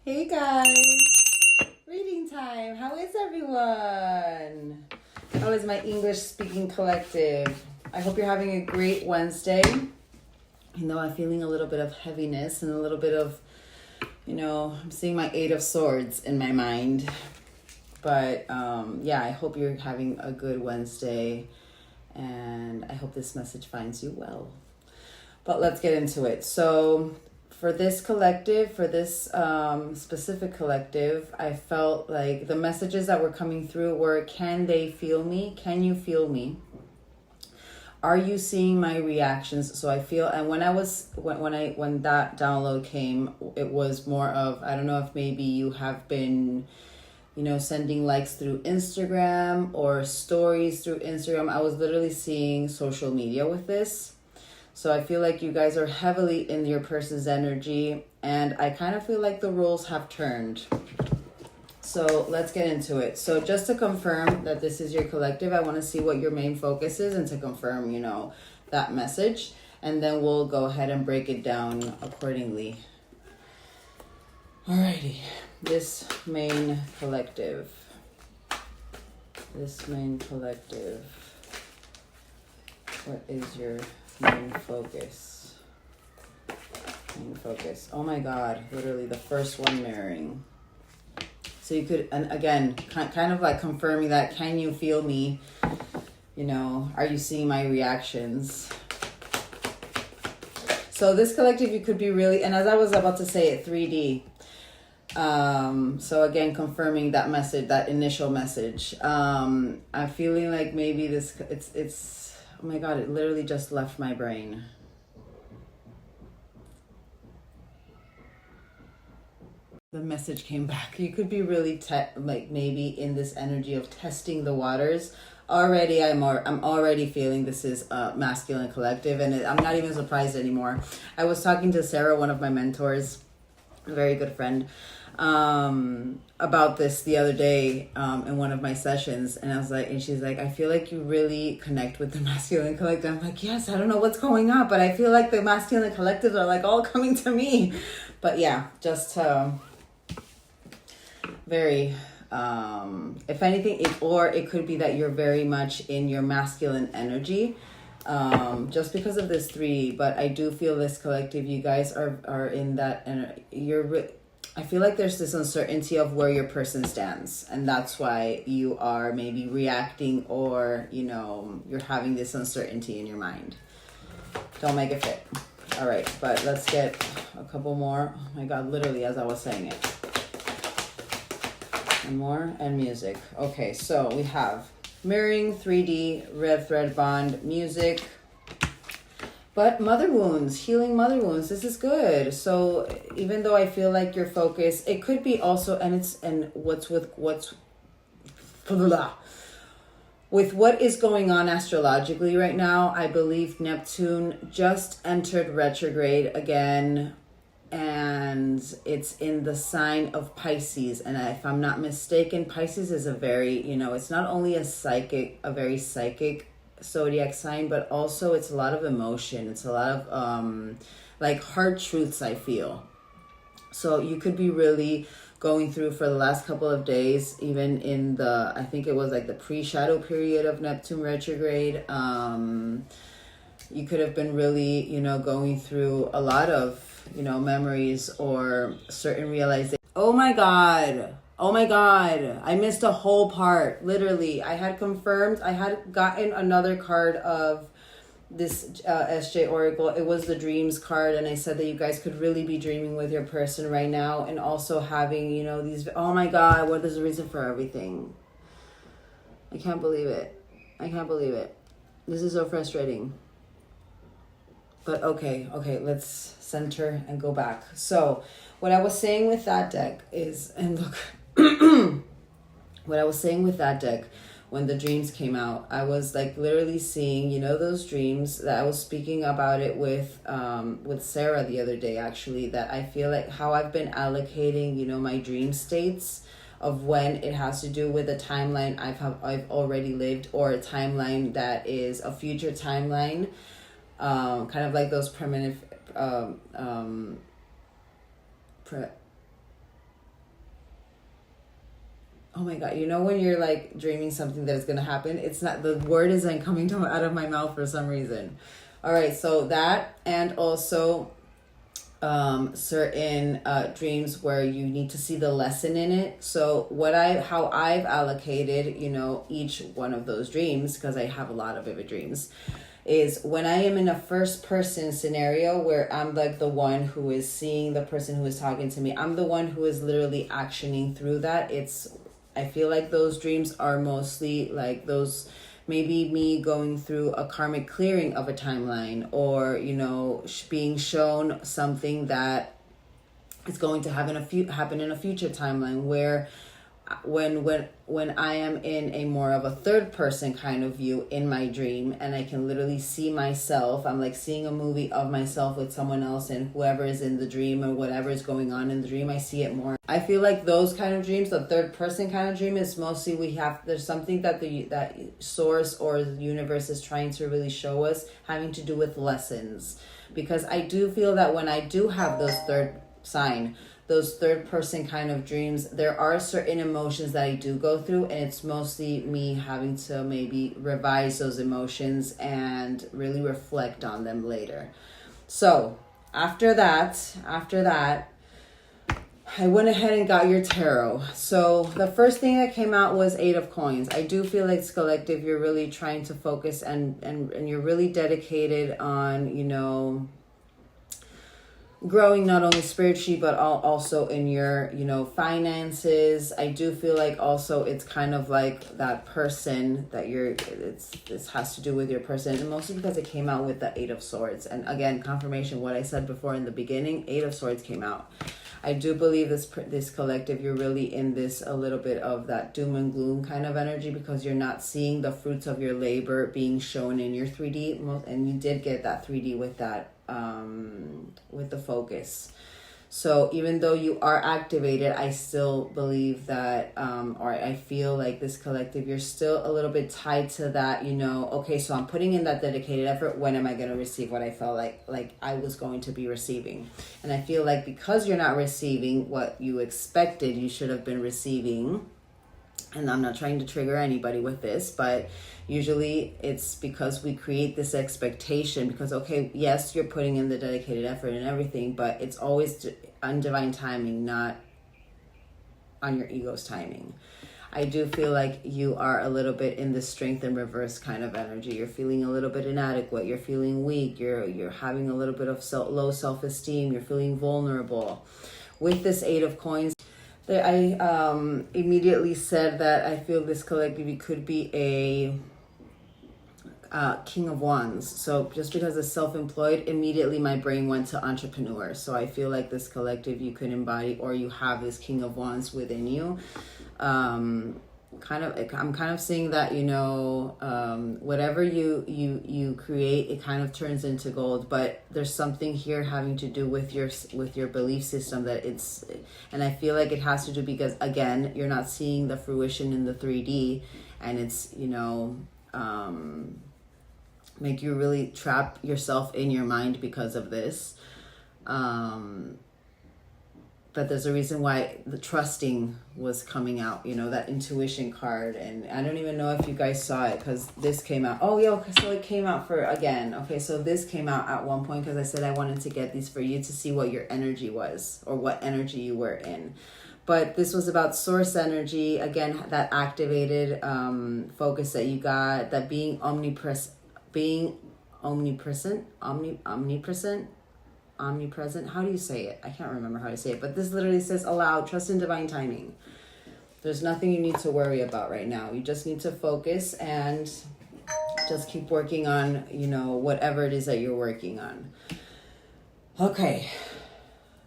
Hey guys, reading time. How is everyone? How is my English speaking collective? I hope you're having a great Wednesday. You know, I'm feeling a little bit of heaviness and a little bit of, I'm seeing my Eight of Swords in my mind. But yeah, I hope you're having a good Wednesday and I hope this message finds you well. But let's get into it. So for this collective, for this specific collective, I felt like the messages that were coming through were, can they feel me? Can you feel me? Are you seeing my reactions? So I feel, and when that download came, it was more of, I don't know if maybe you have been, sending likes through Instagram or stories through Instagram. I was literally seeing social media with this. So I feel like you guys are heavily in your person's energy, and I kind of feel like the roles have turned. So let's get into it. So just to confirm that this is your collective, I want to see what your main focus is and to confirm, that message. And then we'll go ahead and break it down accordingly. Alrighty, this main collective. What is your main focus? Oh my God, literally the first one mirroring. So you could, and again, kind of like confirming that, can you feel me? Are you seeing my reactions? So this collective, you could be really, and as I was about to say it, 3D. So again, confirming that message, that initial message. I'm feeling like maybe it's, oh my God, it literally just left my brain. The message came back. You could be really maybe in this energy of testing the waters. Already, I'm already feeling this is a masculine collective, and I'm not even surprised anymore. I was talking to Sarah, one of my mentors, a very good friend, about this the other day in one of my sessions, and I was like, and she's like, I feel like you really connect with the masculine collective. I'm like, yes, I don't know what's going on, but I feel like the masculine collectives are like all coming to me. But yeah, just very if anything, it could be that you're very much in your masculine energy, just because of this 3. But I do feel this collective, you guys are in that, and I feel like there's this uncertainty of where your person stands, and that's why you are maybe reacting, or you're having this uncertainty in your mind. Don't make it fit. All right, but let's get a couple more. Oh my God, literally as I was saying it. And more, and music. Okay, so we have mirroring, 3D, red thread bond, music. But mother wounds, healing mother wounds, this is good. So even though I feel like your focus, it could be also, with what is going on astrologically right now, I believe Neptune just entered retrograde again, and it's in the sign of Pisces. And if I'm not mistaken, Pisces is a very, it's not only a very psychic zodiac sign, but also it's a lot of emotion. It's a lot of like hard truths, I feel. So you could be really going through for the last couple of days, even in I think it was like the pre-shadow period of Neptune retrograde. You could have been really, going through a lot of, memories or certain realization. Oh my God. I missed a whole part. Literally, I had gotten another card of this SJ Oracle. It was the dreams card, and I said that you guys could really be dreaming with your person right now, and also having, these, oh my God, what is the reason for everything? I can't believe it. This is so frustrating. But okay, let's center and go back. So what I was saying with that deck is, and look, what I was saying with that deck, when the dreams came out, I was like literally seeing, those dreams that I was speaking about it with Sarah the other day, actually, that I feel like how I've been allocating, my dream states of when it has to do with a timeline I've already lived, or a timeline that is a future timeline. Kind of like those primitive oh my God, you know when you're like dreaming something that is going to happen? It's not, the word isn't coming out of my mouth for some reason. All right, so that, and also certain dreams where you need to see the lesson in it. So how I've allocated, each one of those dreams, because I have a lot of vivid dreams, is when I am in a first person scenario where I'm like the one who is seeing the person who is talking to me. I'm the one who is literally actioning through that. I feel like those dreams are mostly like those, maybe me going through a karmic clearing of a timeline, or being shown something that is going to happen in a future timeline, where when I am in a more of a third person kind of view in my dream, and I can literally see myself. I'm like seeing a movie of myself with someone else, and whoever is in the dream or whatever is going on in the dream, I see it more. I feel like those kind of dreams, the third person kind of dream, is mostly there's something that that source or the universe is trying to really show us, having to do with lessons. Because I do feel that when I do have those third person kind of dreams, there are certain emotions that I do go through, and it's mostly me having to maybe revise those emotions and really reflect on them later. So after that, I went ahead and got your tarot. So the first thing that came out was Eight of Coins. I do feel like, collective, you're really trying to focus and you're really dedicated on, growing not only spiritually but also in your finances. I do feel like also it's kind of like that person that this has to do with your person, and mostly because it came out with the Eight of Swords. And again, confirmation what I said before in the beginning, Eight of Swords came out. I do believe this collective, you're really in this a little bit of that doom and gloom kind of energy, because you're not seeing the fruits of your labor being shown in your 3D, and you did get that 3D with that with the focus. So even though you are activated, I still believe that or I feel like this collective, you're still a little bit tied to that, okay, so I'm putting in that dedicated effort. When am I going to receive what I felt like I was going to be receiving? And I feel like because you're not receiving what you expected you should have been receiving, and I'm not trying to trigger anybody with this, but usually it's because we create this expectation, because, okay, yes, you're putting in the dedicated effort and everything, but it's always on divine timing, not on your ego's timing. I do feel like you are a little bit in the strength and reverse kind of energy. You're feeling a little bit inadequate. You're feeling weak. You're having a little bit of low self-esteem. You're feeling vulnerable. With this Eight of Coins, I immediately said that I feel this collective could be a King of Wands. So just because it's self-employed, immediately my brain went to entrepreneur. So I feel like this collective, you could embody, or you have this King of Wands within you. I'm kind of seeing that, whatever you create, it kind of turns into gold. But there's something here having to do with your belief system that and I feel like it has to do because, again, you're not seeing the fruition in the 3D, and it's make you really trap yourself in your mind because of this. But there's a reason why the trusting was coming out, that intuition card. And I don't even know if you guys saw it, because this came out. Oh, yeah, so it came out okay, so this came out at one point because I said I wanted to get these for you to see what your energy was, or what energy you were in. But this was about source energy, again, that activated focus that you got, that being omnipresent, omnipresent. How do you say it? I can't remember how to say it, but this literally says allow, trust in divine timing. There's nothing you need to worry about right now. You just need to focus and just keep working on, whatever it is that you're working on. Okay.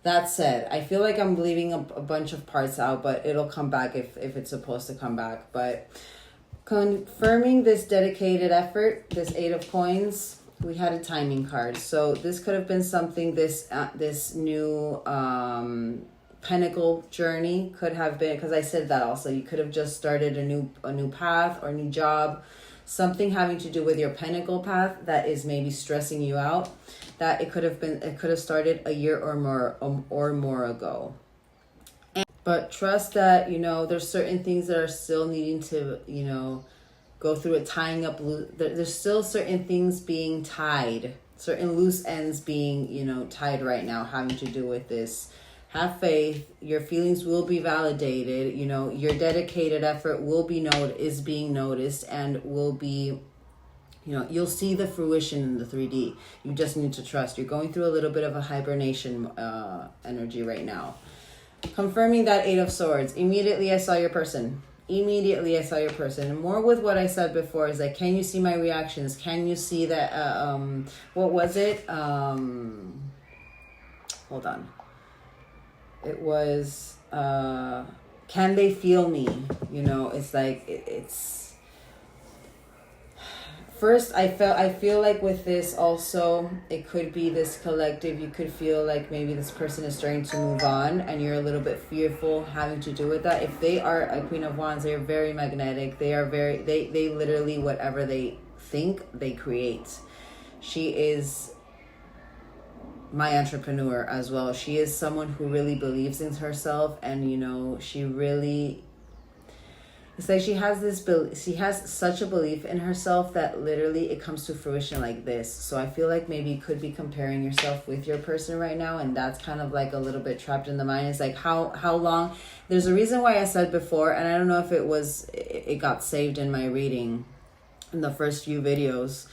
That said, I feel like I'm leaving a bunch of parts out, but it'll come back if it's supposed to come back. But confirming this dedicated effort, this Eight of Coins, we had a timing card. So this could have been something, this new Pentacle journey could have been, because I said that also, you could have just started a new path or a new job, something having to do with your Pentacle path that is maybe stressing you out. That it could have started a year or more ago. But trust that, you know, there's certain things that are still needing to, you know, go through it, tying up. There's still certain things being tied, certain loose ends being, you know, tied right now, having to do with this. Have faith. Your feelings will be validated. You know, your dedicated effort will be is being noticed and will be, you know, you'll see the fruition in the 3D. You just need to trust. You're going through a little bit of a hibernation energy right now. Confirming that 8 of Swords. Immediately I saw your person. Immediately I saw your person. And more with what I said before is like, can you see my reactions? Can you see that, what was it? Hold on. It was, can they feel me? You know, it's like, it's, first, I feel like with this also, it could be this collective. You could feel like maybe this person is starting to move on and you're a little bit fearful having to do with that. If they are a Queen of Wands, they're very magnetic. They are very, they literally, whatever they think, they create. She is my entrepreneur as well. She is someone who really believes in herself, and, you know, she really, it's like she has such a belief in herself that literally it comes to fruition like this. So I feel like maybe you could be comparing yourself with your person right now, and that's kind of like a little bit trapped in the mind. It's like how long, there's a reason why I said before, and I don't know if it got saved in my reading in the first few videos,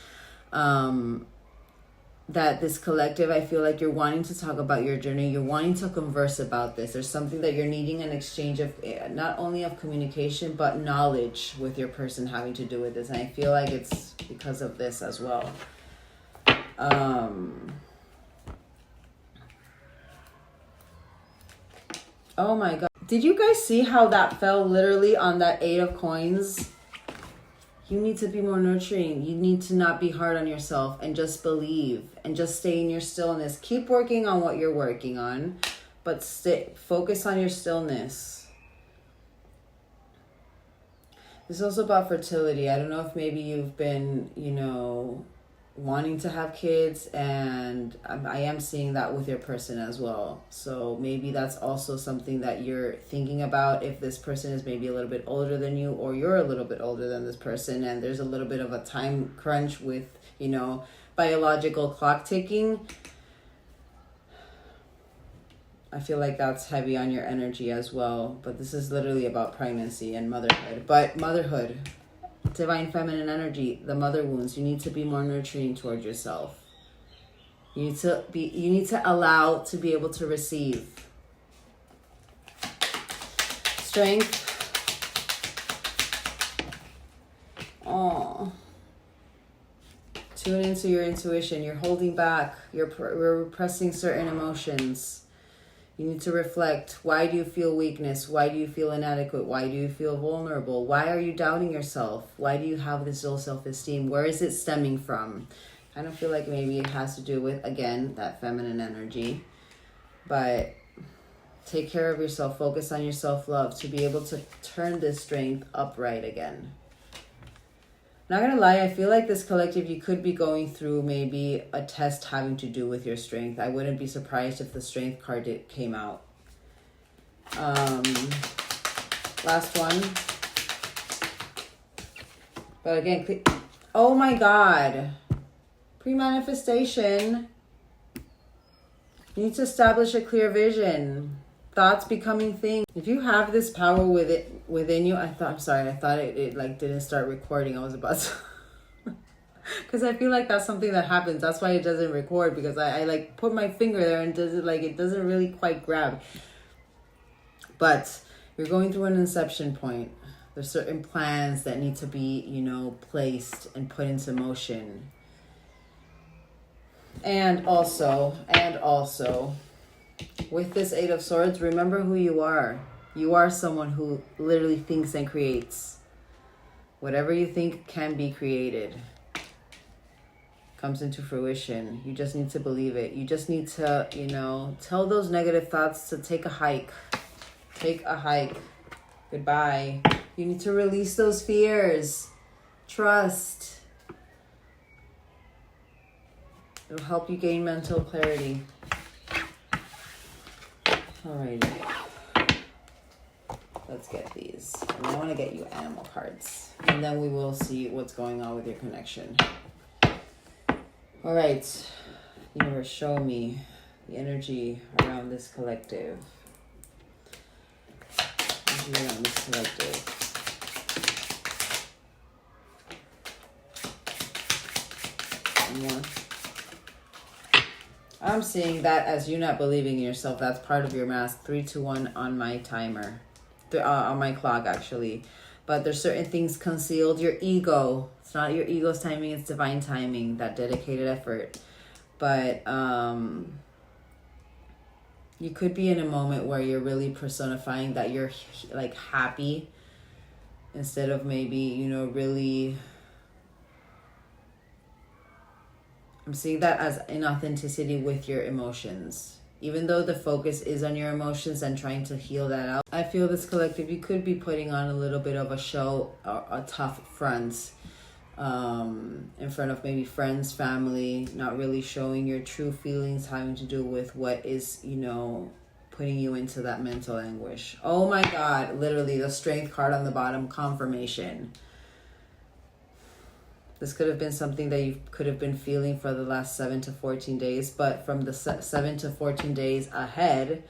that this collective, I feel like you're wanting to talk about your journey. You're wanting to converse about this. There's something that you're needing an exchange of, not only of communication, but knowledge with your person having to do with this. And I feel like it's because of this as well. Oh my God. Did you guys see how that fell literally on that 8 of Coins? You need to be more nurturing. You need to not be hard on yourself and just believe and just stay in your stillness. Keep working on what you're working on, but focus on your stillness. This is also about fertility. I don't know if maybe you've been, you know, wanting to have kids, and I am seeing that with your person as well. So maybe that's also something that you're thinking about, if this person is maybe a little bit older than you, or you're a little bit older than this person, and there's a little bit of a time crunch with, you know, biological clock ticking. I feel like that's heavy on your energy as well, but this is literally about pregnancy and motherhood. But motherhood, Divine Feminine energy, the mother wounds, you need to be more nurturing towards yourself. You need to allow to be able to receive. Strength. Oh. Tune into your intuition. You're holding back. You're repressing certain emotions. You need to reflect. Why do you feel weakness? Why do you feel inadequate? Why do you feel vulnerable? Why are you doubting yourself? Why do you have this low self-esteem? Where is it stemming from? I don't feel like maybe it has to do with, again, that feminine energy. But take care of yourself. Focus on your self-love to be able to turn this strength upright again. Not gonna lie, I feel like this collective, you could be going through maybe a test having to do with your strength. I wouldn't be surprised if the strength card came out. Last one. But again, oh my God. Pre-manifestation. You need to establish a clear vision. Thoughts becoming things. If you have this power within you, I thought it like didn't start recording. I was about to, because I feel like that's something that happens. That's why it doesn't record, because I like put my finger there and it doesn't really quite grab. But you're going through an inception point. There's certain plans that need to be, you know, placed and put into motion. And also, with this 8 of Swords, remember who you are. You are someone who literally thinks and creates. Whatever you think can be created. Comes into fruition. You just need to believe it. You just need to, you know, tell those negative thoughts to take a hike. Take a hike. Goodbye. You need to release those fears. Trust. It'll help you gain mental clarity. Alrighty. Let's get these. And I want to get you animal cards. And then we will see what's going on with your connection. All right. Universe, show me the energy around this collective. Energy around this collective. More. I'm seeing that as you not believing in yourself. That's part of your mask. 3, 2, 1 on my timer. On my clock, actually. But there's certain things concealed. Your ego. It's not your ego's timing. It's divine timing. That dedicated effort. But you could be in a moment where you're really personifying that you're like happy. Instead of maybe, you know, really... I'm seeing that as inauthenticity with your emotions. Even though the focus is on your emotions and trying to heal that out, I feel this collective, you could be putting on a little bit of a show, a tough front, in front of maybe friends, family, not really showing your true feelings, having to do with what is, you know, putting you into that mental anguish. Oh my God, literally the strength card on the bottom, confirmation. This could have been something that you could have been feeling for the last 7 to 14 days, but from the 7 to 14 days ahead,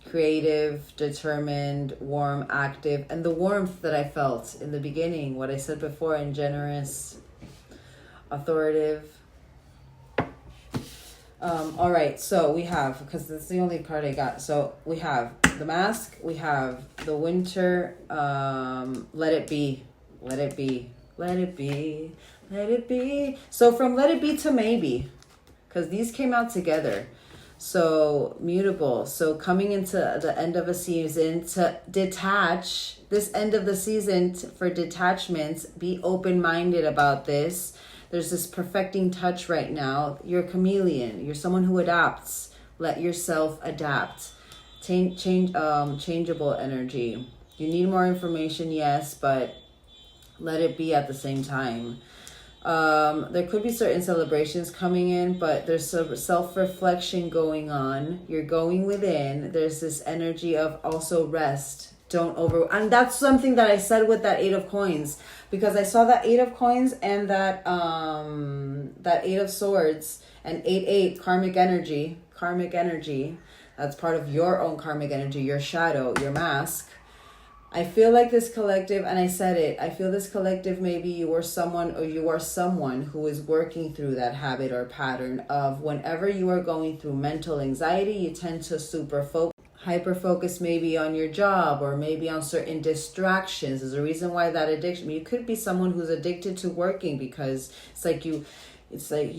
creative, determined, warm, active, and the warmth that I felt in the beginning, what I said before, and generous, authoritative. All right, so we have, because that's the only card I got. So we have the mask, we have the winter, let it be. Let it be, let it be, let it be. So from let it be to maybe, because these came out together. So mutable. So coming into the end of a season to detach, this end of the season for detachments, be open-minded about this. There's this perfecting touch right now. You're a chameleon. You're someone who adapts. Let yourself adapt. Changeable energy. You need more information, yes, but let it be at the same time. There could be certain celebrations coming in, but there's some self-reflection going on. You're going within. There's this energy of also rest. And that's something that I said with that 8 of coins, because I saw that 8 of coins and that 8 of swords and 8 karmic energy. That's part of your own karmic energy, your shadow, your mask. I feel like this collective, and I said it, I feel this collective, maybe you are someone who is working through that habit or pattern of whenever you are going through mental anxiety, you tend to hyper focus maybe on your job or maybe on certain distractions. There's a reason why that addiction, you could be someone who's addicted to working because it's like you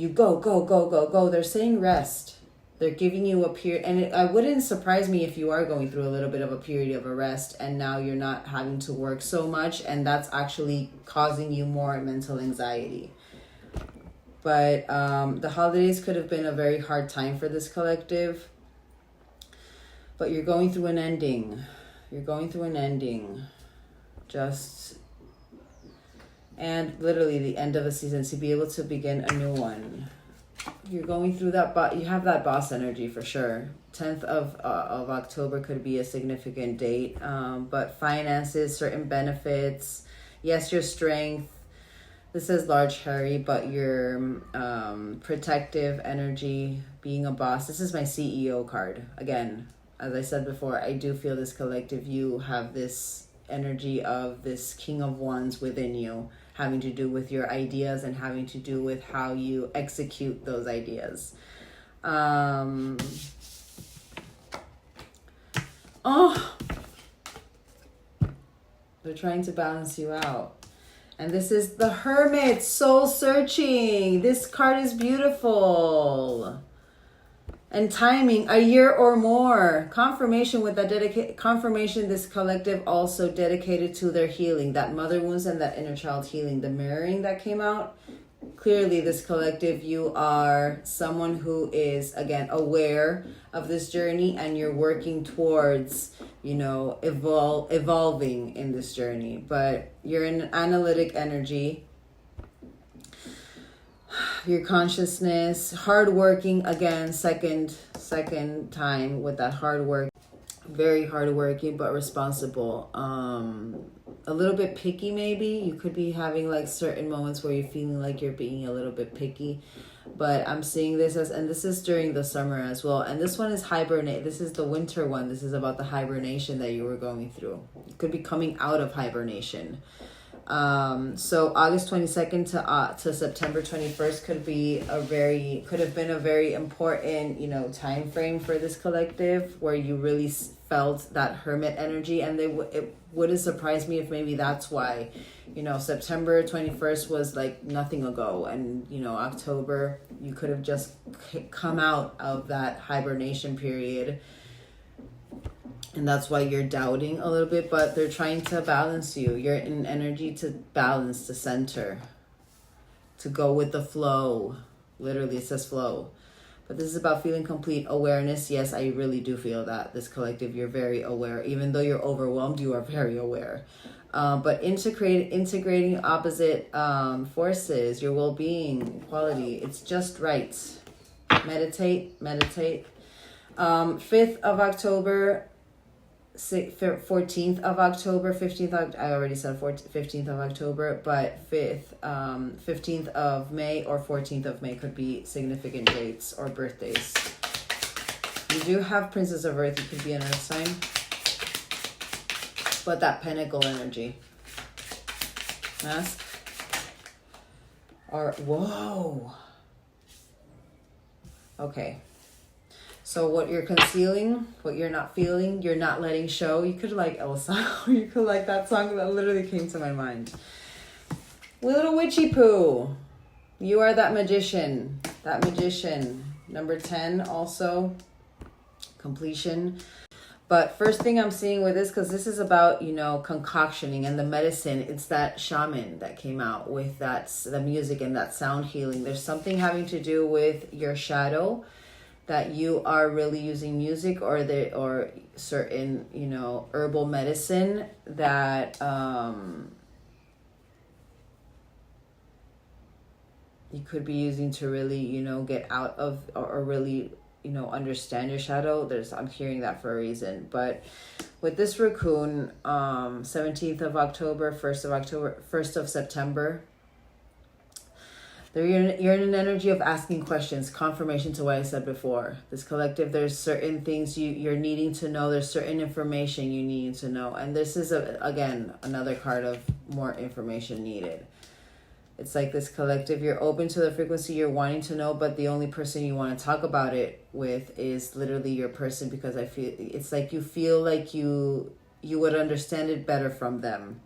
go. They're saying rest. They're giving you a period, and it wouldn't surprise me if you are going through a little bit of a period of a rest and now you're not having to work so much, and that's actually causing you more mental anxiety. But the holidays could have been a very hard time for this collective, but you're going through an ending. And literally the end of a season to be able to begin a new one. You're going through that, but you have that boss energy for sure. 10th of October could be a significant date. But finances, certain benefits, yes, your strength. This is large, hairy, but your protective energy, being a boss. This is my CEO card. Again, as I said before, I do feel this collective, you have this energy of this King of Wands within you, having to do with your ideas and having to do with how you execute those ideas. They're trying to balance you out. And this is the Hermit, soul searching. This card is beautiful. And timing, a year or more. Confirmation with that confirmation, this collective also dedicated to their healing, that mother wounds and that inner child healing. The mirroring that came out, clearly this collective, you are someone who is, again, aware of this journey and you're working towards, evolving in this journey. But you're in an analytic energy. Your consciousness, hardworking, again, second time with that hard work. Very hardworking but responsible. A little bit picky maybe. You could be having like certain moments where you're feeling like you're being a little bit picky. But I'm seeing this as, and this is during the summer as well. And this one is hibernate. This is the winter one. This is about the hibernation that you were going through. You could be coming out of hibernation. So August 22nd to September 21st could have been a very important, time frame for this collective, where you really felt that hermit energy. And it wouldn't surprise me if maybe that's why, September 21st was like nothing ago. And, October, you could have just come out of that hibernation period. And that's why you're doubting a little bit, but they're trying to balance you. You're in energy to balance, to center, to go with the flow. Literally, it says flow. But this is about feeling complete awareness. Yes, I really do feel that. This collective, you're very aware. Even though you're overwhelmed, you are very aware. But integrating opposite forces, your well-being, quality, it's just right. Meditate. 5th of October, 14th of October, 15th, I already said 15th of October, but 15th of May or 14th of May could be significant dates or birthdays. You do have Princess of Earth, you could be an earth sign, but that pentacle energy. Mask. Or, whoa. Okay. So what you're concealing, what you're not feeling, you're not letting show. You could like Elsa, or you could like that song that literally came to my mind. Little Witchy Poo. You are that magician. That magician. Number 10 also. Completion. But first thing I'm seeing with this, because this is about, concoctioning and the medicine, it's that shaman that came out with the music and that sound healing. There's something having to do with your shadow, that you are really using music or certain, herbal medicine that you could be using to really, get out of or really, understand your shadow. I'm hearing that for a reason. But with this raccoon, 17th of October, 1st of September, you're in an energy of asking questions, confirmation to what I said before. This collective, there's certain things you're needing to know. There's certain information you need to know. And this is, again, another card of more information needed. It's like this collective, you're open to the frequency you're wanting to know, but the only person you want to talk about it with is literally your person, because it's like you feel like you would understand it better from them.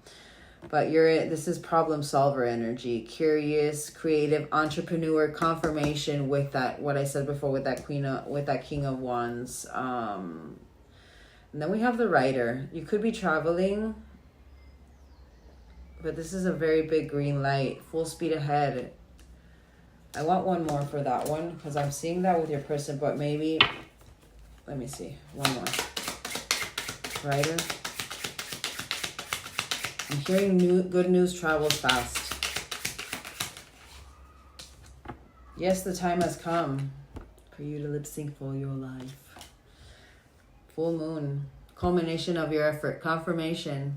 But this is problem solver energy, curious, creative, entrepreneur, confirmation with that, what I said before, with that King of Wands. And then we have the Rider. You could be traveling, but this is a very big green light, full speed ahead. I want one more for that one, because I'm seeing that with your person, but maybe, let me see, one more. Rider. I'm hearing good news travels fast. Yes, the time has come for you to lip sync for your life. Full moon. Culmination of your effort. Confirmation.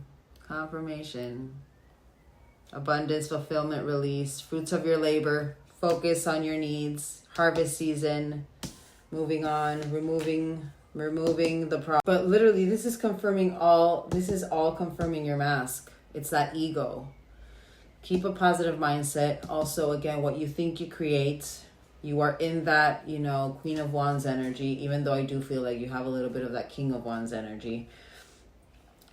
Abundance, fulfillment, release. Fruits of your labor. Focus on your needs. Harvest season. Moving on. Removing the problem. But literally, this is all confirming your mask. It's that ego. Keep a positive mindset. Also, again, what you think you create. You are in that, Queen of Wands energy, even though I do feel like you have a little bit of that King of Wands energy.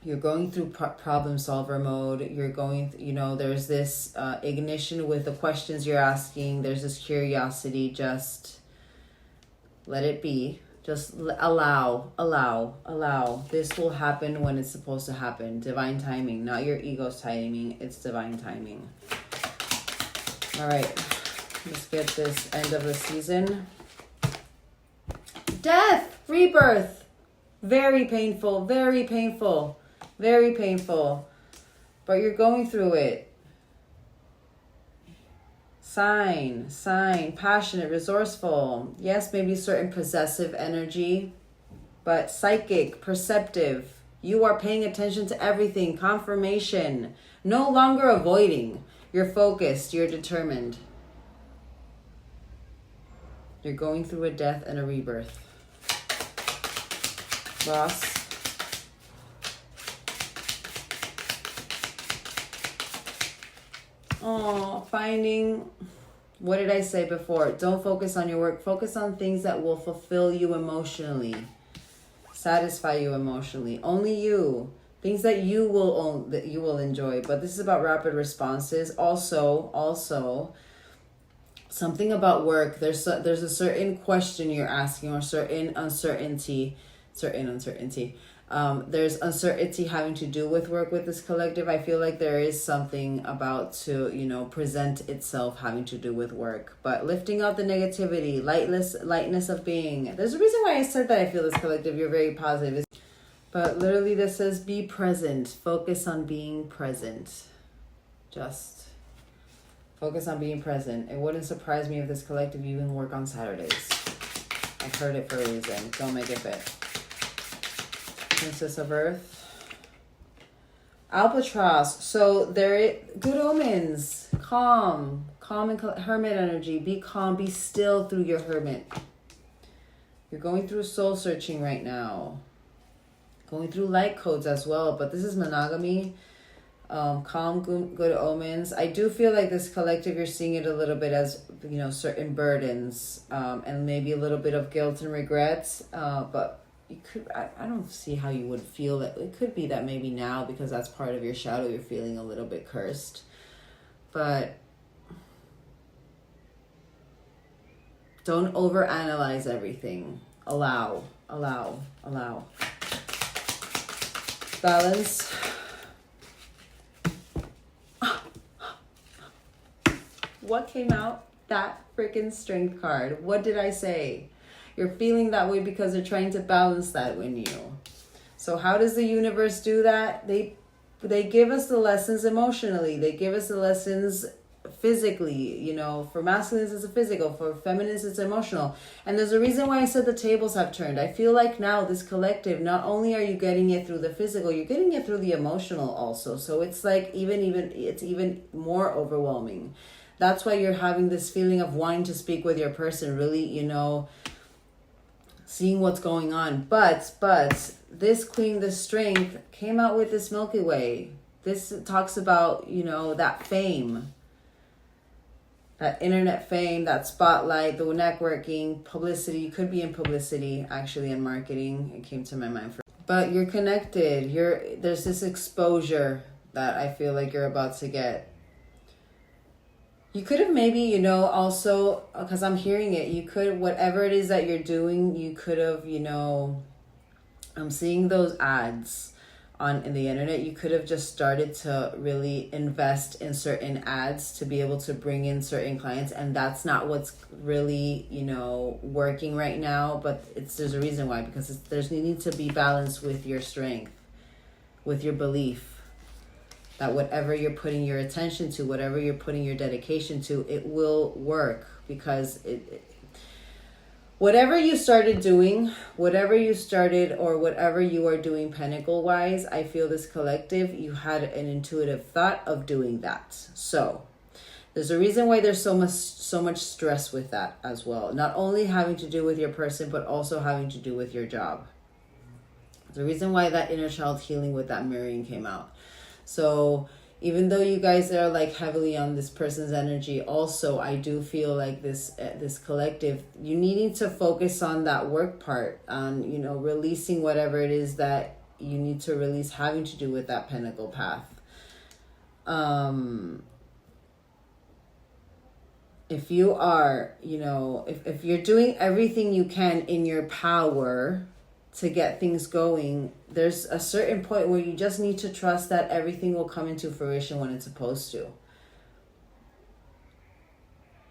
You're going through problem solver mode. You're going, there's this ignition with the questions you're asking. There's this curiosity. Just let it be. Just allow. This will happen when it's supposed to happen. Divine timing, not your ego's timing. It's divine timing. All right, let's get this end of the season. Death, rebirth. Very painful, very painful, very painful. But you're going through it. Sign, passionate, resourceful. Yes, maybe certain possessive energy. but psychic, perceptive. You are paying attention to everything. Confirmation. No longer avoiding. You're focused. You're determined. You're going through a death and a rebirth. Boss. Oh, finding, what did I say before? Don't focus on your work. Focus on things that will fulfill you emotionally, satisfy you emotionally. Only you. Things that you will own, that you will enjoy. But this is about rapid responses. Also, something about work. There's a certain question you're asking, or certain uncertainty. There's uncertainty having to do with work with this collective. I feel like there is something about to, present itself having to do with work. But lifting out the negativity, lightness of being. There's a reason why I said that I feel this collective, you're very positive. But literally this says be present. Focus on being present. Just focus on being present. It wouldn't surprise me if this collective even work on Saturdays. I've heard it for a reason. Don't make it fit. Princess of Earth. Albatross. So good omens. Calm and hermit energy. Be calm, be still through your hermit. You're going through soul searching right now. Going through light codes as well, but this is monogamy. Calm, good omens. I do feel like this collective, you're seeing it a little bit as, certain burdens, and maybe a little bit of guilt and regrets, but you could, I don't see how you would feel that. It could be that maybe now, because that's part of your shadow, you're feeling a little bit cursed. But don't overanalyze everything. Allow. Balance. What came out? That freaking Strength card. What did I say? You're feeling that way because they're trying to balance that in you. So how does the universe do that? They give us the lessons emotionally. They give us the lessons physically. For masculines it's a physical. For feminines it's emotional. And there's a reason why I said the tables have turned. I feel like now this collective, not only are you getting it through the physical, you're getting it through the emotional also. So it's like it's even more overwhelming. That's why you're having this feeling of wanting to speak with your person, really, seeing what's going on. But this queen, this Strength, came out with this Milky Way. This talks about, that fame, that internet fame, that spotlight, the networking, publicity. You could be in publicity, actually, in marketing. It came to my mind. But you're connected. There's this exposure that I feel like you're about to get. You could have maybe, also, because I'm hearing it, you could, whatever it is that you're doing, you could have, I'm seeing those ads in the internet. You could have just started to really invest in certain ads to be able to bring in certain clients. And that's not what's really, working right now. But there's a reason why, because there's needing to be balanced with your strength, with your belief. That whatever you're putting your attention to, whatever you're putting your dedication to, it will work. Because whatever you started doing, whatever you are doing Pentacle-wise, I feel this collective, you had an intuitive thought of doing that. So there's a reason why there's so much stress with that as well. Not only having to do with your person, but also having to do with your job. The reason why that inner child healing with that mirroring came out. So even though you guys are like heavily on this person's energy, also I do feel like this collective, you needing to focus on that work part, on releasing whatever it is that you need to release, having to do with that Pentacle path. If you are, if you're doing everything you can in your power to get things going, there's a certain point where you just need to trust that everything will come into fruition when it's supposed to.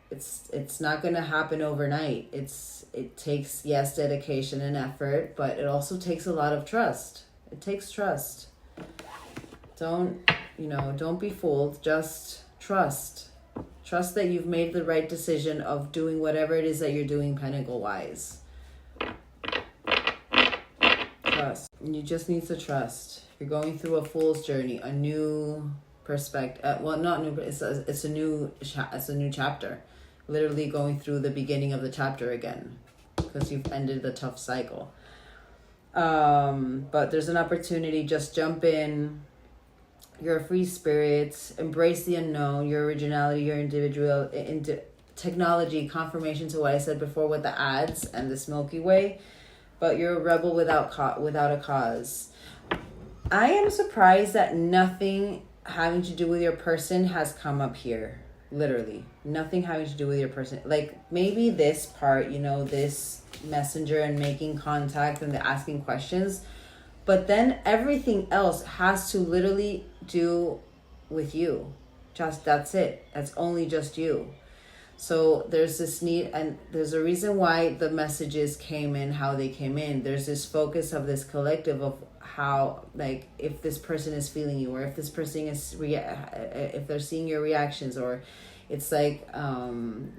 It's not going to happen overnight. It takes, yes, dedication and effort, but it also takes a lot of trust. It takes trust. Don't be fooled. Just trust. Trust that you've made the right decision of doing whatever it is that you're doing Pentacle-wise. trust. You just need to trust. You're going through a fool's journey, a new perspective. Well, not new. It's a new chapter. Literally going through the beginning of the chapter again, because you've ended the tough cycle. But there's an opportunity. Just jump in. You're a free spirit. Embrace the unknown. Your originality. Your individual. Technology. Confirmation to what I said before with the ads and this Milky Way. But you're a rebel without a cause. I am surprised that nothing having to do with your person has come up here. Literally. Nothing having to do with your person. Like, maybe this part, this messenger and making contact and the asking questions. But then everything else has to literally do with you. That's it. That's only just you. So there's this need, and there's a reason why the messages came in how they came in. There's this focus of this collective of how, like, if this person is feeling you, or if this person is if they're seeing your reactions, or it's like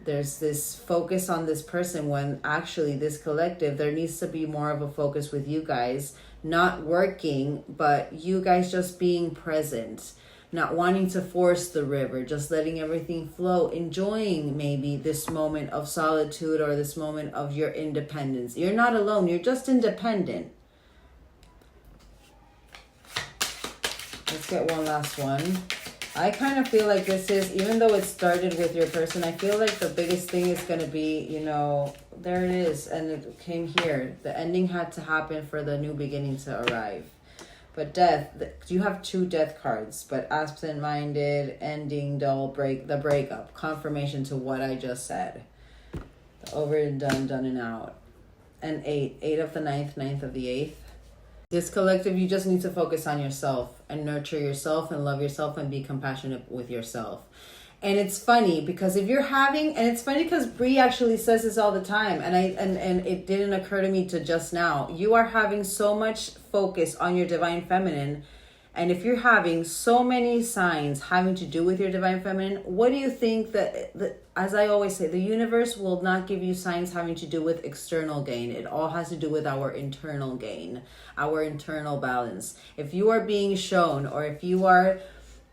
there's this focus on this person, when actually this collective, there needs to be more of a focus with you guys not working, but you guys just being present. Not wanting to force the river, just letting everything flow, enjoying maybe this moment of solitude or this moment of your independence. You're not alone, you're just independent. Let's get one last one. I kind of feel like this is, even though it started with your person, I feel like the biggest thing is going to be, there it is, and it came here. The ending had to happen for the new beginning to arrive. But death, you have 2 death cards, but absent-minded, ending, dull, the breakup, confirmation to what I just said. The over and done and out. And 8 of the 9th, 9th of the 8th. This collective, you just need to focus on yourself and nurture yourself and love yourself and be compassionate with yourself. And it's funny because if you're having, and it's funny because Bree actually says this all the time, and it didn't occur to me to just now. You are having so much focus on your divine feminine, and if you're having so many signs having to do with your divine feminine, what do you think that as I always say, the universe will not give you signs having to do with external gain. It all has to do with our internal gain, our internal balance. If you are being shown, or if you are,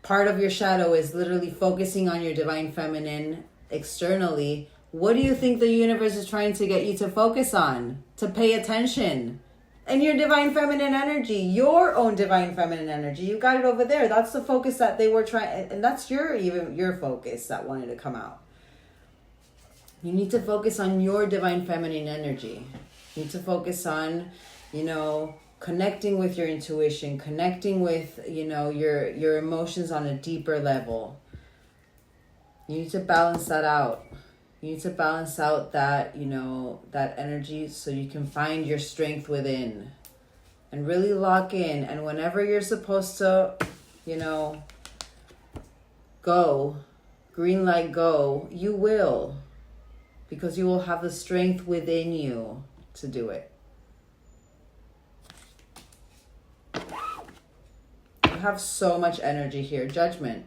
part of your shadow is literally focusing on your divine feminine externally, what do you think the universe is trying to get you to focus on? To pay attention. And your divine feminine energy, your own divine feminine energy, you got it over there. That's the focus that they were trying, and that's your focus that wanted to come out. You need to focus on your divine feminine energy. You need to focus on, connecting with your intuition, connecting with, your emotions on a deeper level. You need to balance that out. You need to balance out that, that energy so you can find your strength within and really lock in. And whenever you're supposed to, go, green light go, you will, because you will have the strength within you to do it. You have so much energy here. Judgment.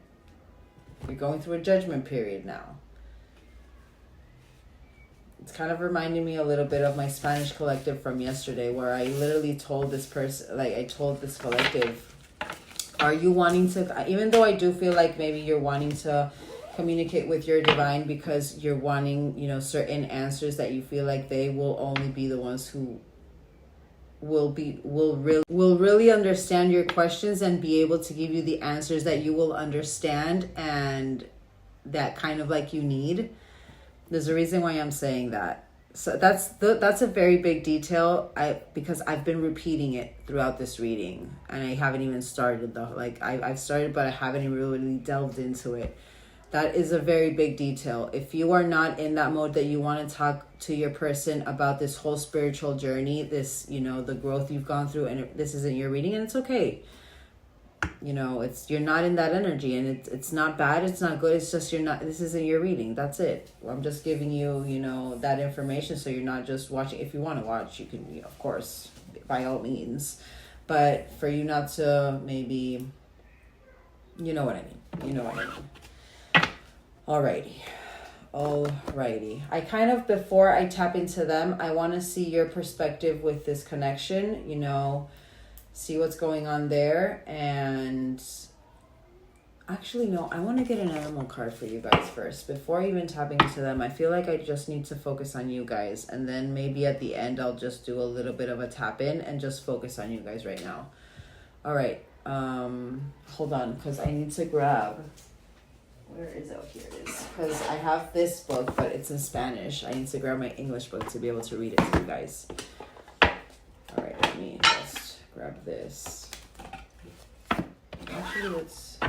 You're going through a judgment period now. It's kind of reminding me a little bit of my Spanish collective from yesterday, where I literally told this person, I told this collective, are you wanting to, even though I do feel like maybe you're wanting to communicate with your divine because you're wanting, certain answers that you feel like they will only be the ones who will really understand your questions and be able to give you the answers that you will understand and that kind of like you need. There's a reason why I'm saying that. So that's a very big detail. Because I've been repeating it throughout this reading, and I haven't even started though. Like I've started, but I haven't even really delved into it. That is a very big detail. If you are not in that mode that you want to talk to your person about this whole spiritual journey, this, the growth you've gone through, and this isn't your reading, and it's okay. You're not in that energy, and it's not bad, it's not good, it's just this isn't your reading. That's it. I'm just giving you, that information so you're not just watching. If you want to watch, you can, of course, by all means. But for you not to maybe, you know what I mean. Alrighty. Alrighty. I kind of, before I tap into them, I want to see your perspective with this connection, you know, see what's going on there. And actually, no, I want to get an animal card for you guys first. Before even tapping into them, I feel like I just need to focus on you guys. And then maybe at the end, I'll just do a little bit of a tap in and just focus on you guys right now. All right. Hold on, because I need to grab... Where is it? Oh, here it is. Because I have this book, but it's in Spanish. I need to grab my English book to be able to read it to you guys. All right, let me just grab this. Actually, let's...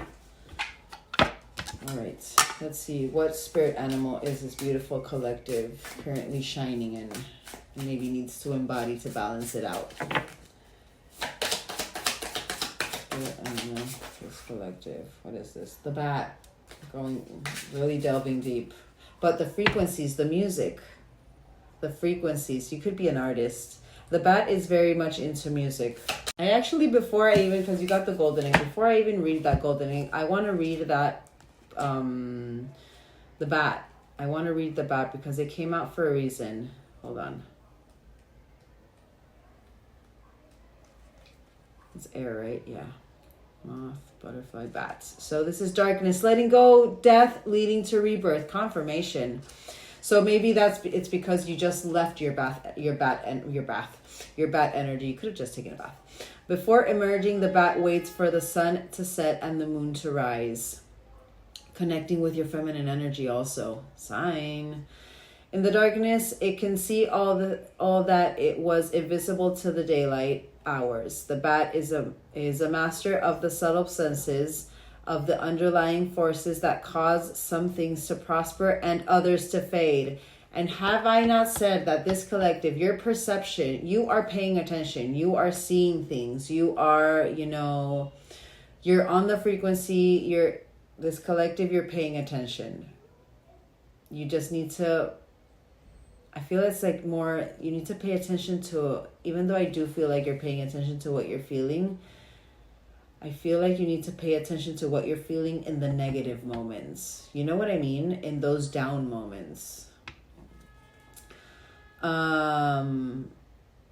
All right, let's see. What spirit animal is this beautiful collective currently shining in and maybe needs to embody to balance it out? Spirit animal, this collective. What is this? The bat. Going really delving deep. But the frequencies, the music, the frequencies, you could be an artist. The bat is very much into music. I actually, before I even, because you got the golden egg, before I even read that golden egg, I want to read that, the bat. I want to read the bat because it came out for a reason. Hold on. It's air, right? Yeah. Moth, butterfly, bats. So this is darkness, letting go, death leading to rebirth, confirmation. So maybe it's because you just left your bat energy. You could have just taken a bath. Before emerging, the bat waits for the sun to set and the moon to rise. Connecting with your feminine energy also. Sign. In the darkness, it can see all that it was invisible to the daylight hours. The bat is a master of the subtle senses, of the underlying forces that cause some things to prosper and others to fade. And have I not said that this collective, your perception, you are paying attention, you are seeing things, you are, you're on the frequency, this collective, you're paying attention. You just need to, I feel it's like more, you need to pay attention to, even though I do feel like you're paying attention to what you're feeling, I feel like you need to pay attention to what you're feeling in the negative moments. You know what I mean? In those down moments. The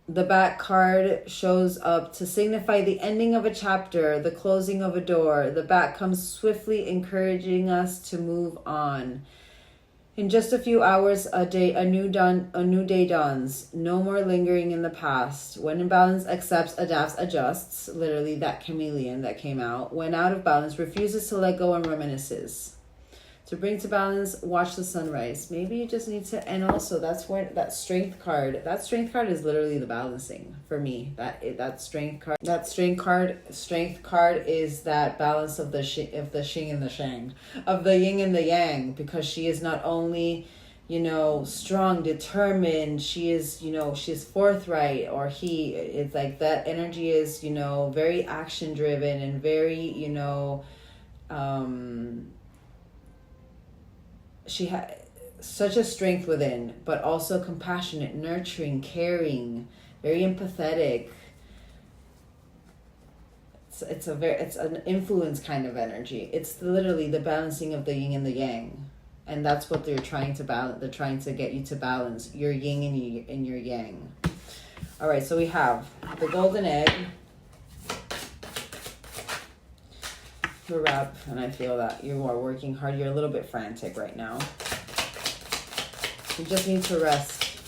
bat card shows up to signify the ending of a chapter, the closing of a door. The bat comes swiftly, encouraging us to move on. In just a few hours, a new day dawns. No more lingering in the past. When in balance, accepts, adapts, adjusts. Literally that chameleon that came out. When out of balance, refuses to let go and reminisces. To bring to balance, watch the sunrise. Maybe you just need to, and also that's where that strength card is literally the balancing for me. That strength card is that balance of the Xing and the Shang, of the yin and the yang, because she is not only, strong, determined, she is, she's forthright, or it's like that energy is, very action driven and very, she had such a strength within, but also compassionate, nurturing, caring, very empathetic. It's an influence kind of energy. It's literally the balancing of the yin and the yang, and that's what they're trying to balance. They're trying to get you to balance your yin and your yang. All right, so we have the golden egg, the wrap, and I feel that you are working hard. You're a little bit frantic right now. You just need to rest.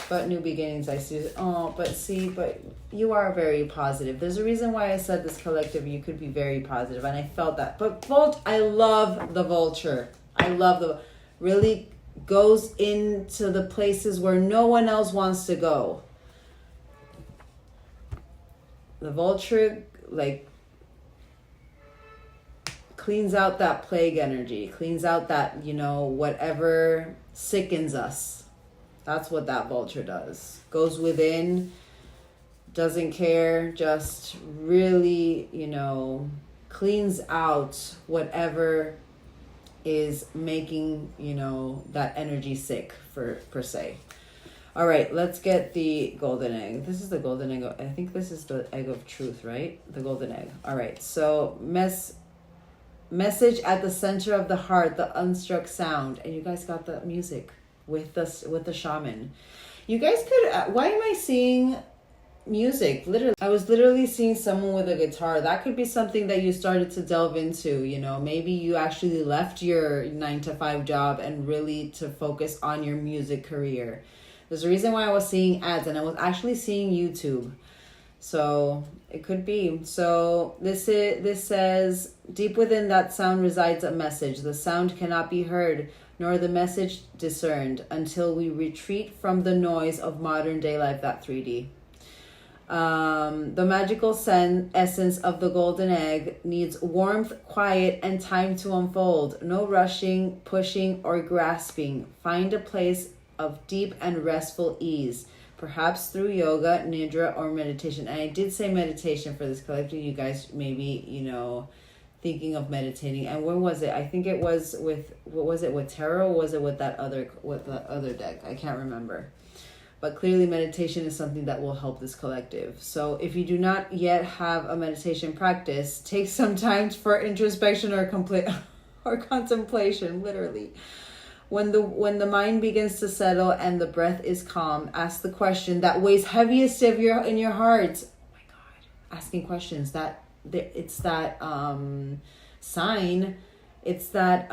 But new beginnings, I see. But you are very positive. There's a reason why I said this collective, you could be very positive, and I felt that. But I love the vulture. Really goes into the places where no one else wants to go. The vulture, cleans out that plague energy, cleans out that, whatever sickens us. That's what that vulture does. Goes within, doesn't care, just really, cleans out whatever is making, that energy sick per se. All right, let's get the golden egg. This is the golden egg. I think this is the egg of truth, right? The golden egg. All right, so Message at the center of the heart, the unstruck sound. And you guys got the music with the shaman. You guys could, why am I seeing music? Literally, I was literally seeing someone with a guitar. That could be something that you started to delve into, you know. Maybe you actually left your 9-to-5 job and really to focus on your music career. There's a reason why I was seeing ads, and I was actually seeing YouTube. So it could be. So this says, deep within that sound resides a message. The sound cannot be heard, nor the message discerned, until we retreat from the noise of modern day life, that 3D. The magical essence of the golden egg needs warmth, quiet, and time to unfold. No rushing, pushing, or grasping. Find a place of deep and restful ease, perhaps through yoga, nidra, or meditation. And I did say meditation for this collective. You guys maybe, you know, thinking of meditating. And when was it? I think it was with, what was it, with tarot, or was it with that other deck? I can't remember. But clearly meditation is something that will help this collective. So if you do not yet have a meditation practice, take some time for introspection or contemplation, literally. When the mind begins to settle and the breath is calm, ask the question that weighs heaviest in your heart. Oh my God, asking questions. It's that sign. It's that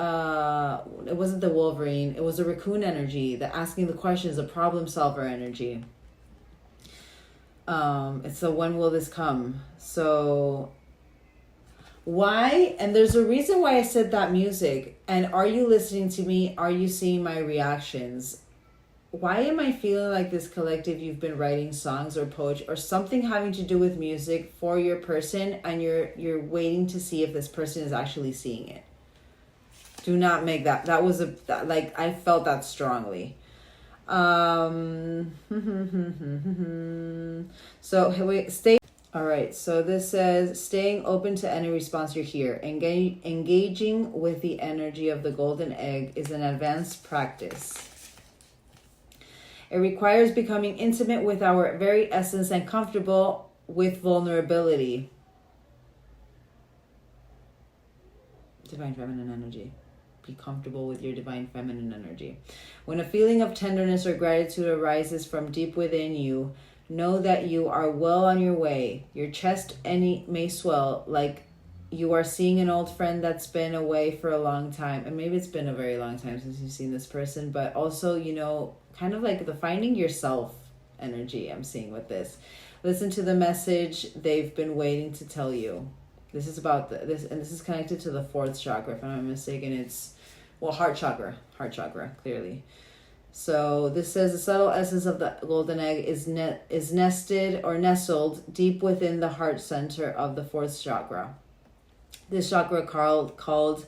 it wasn't the Wolverine. It was a raccoon energy. The asking the questions, a problem solver energy. It's the when will this come? So why? And there's a reason why I said that music. And are you listening to me? Are you seeing my reactions? Why am I feeling like this collective, you've been writing songs or poetry or something having to do with music for your person, and you're waiting to see if this person is actually seeing it? Do not make that. That was like, I felt that strongly. So wait, stay. All right, so this says, staying open to any response you're here. Engaging with the energy of the golden egg is an advanced practice. It requires becoming intimate with our very essence and comfortable with vulnerability. Divine feminine energy. Be comfortable with your divine feminine energy. When a feeling of tenderness or gratitude arises from deep within you, know that you are well on your way. Your chest may swell like you are seeing an old friend that's been away for a long time. And maybe it's been a very long time since you've seen this person, but also, you know, kind of like the finding yourself energy I'm seeing with this. Listen to the message they've been waiting to tell you. This is about this, and this is connected to the 4th chakra, if I'm not mistaken. It's, well, heart chakra, clearly. So this says the subtle essence of the golden egg is nested or nestled deep within the heart center of the 4th chakra. This chakra, called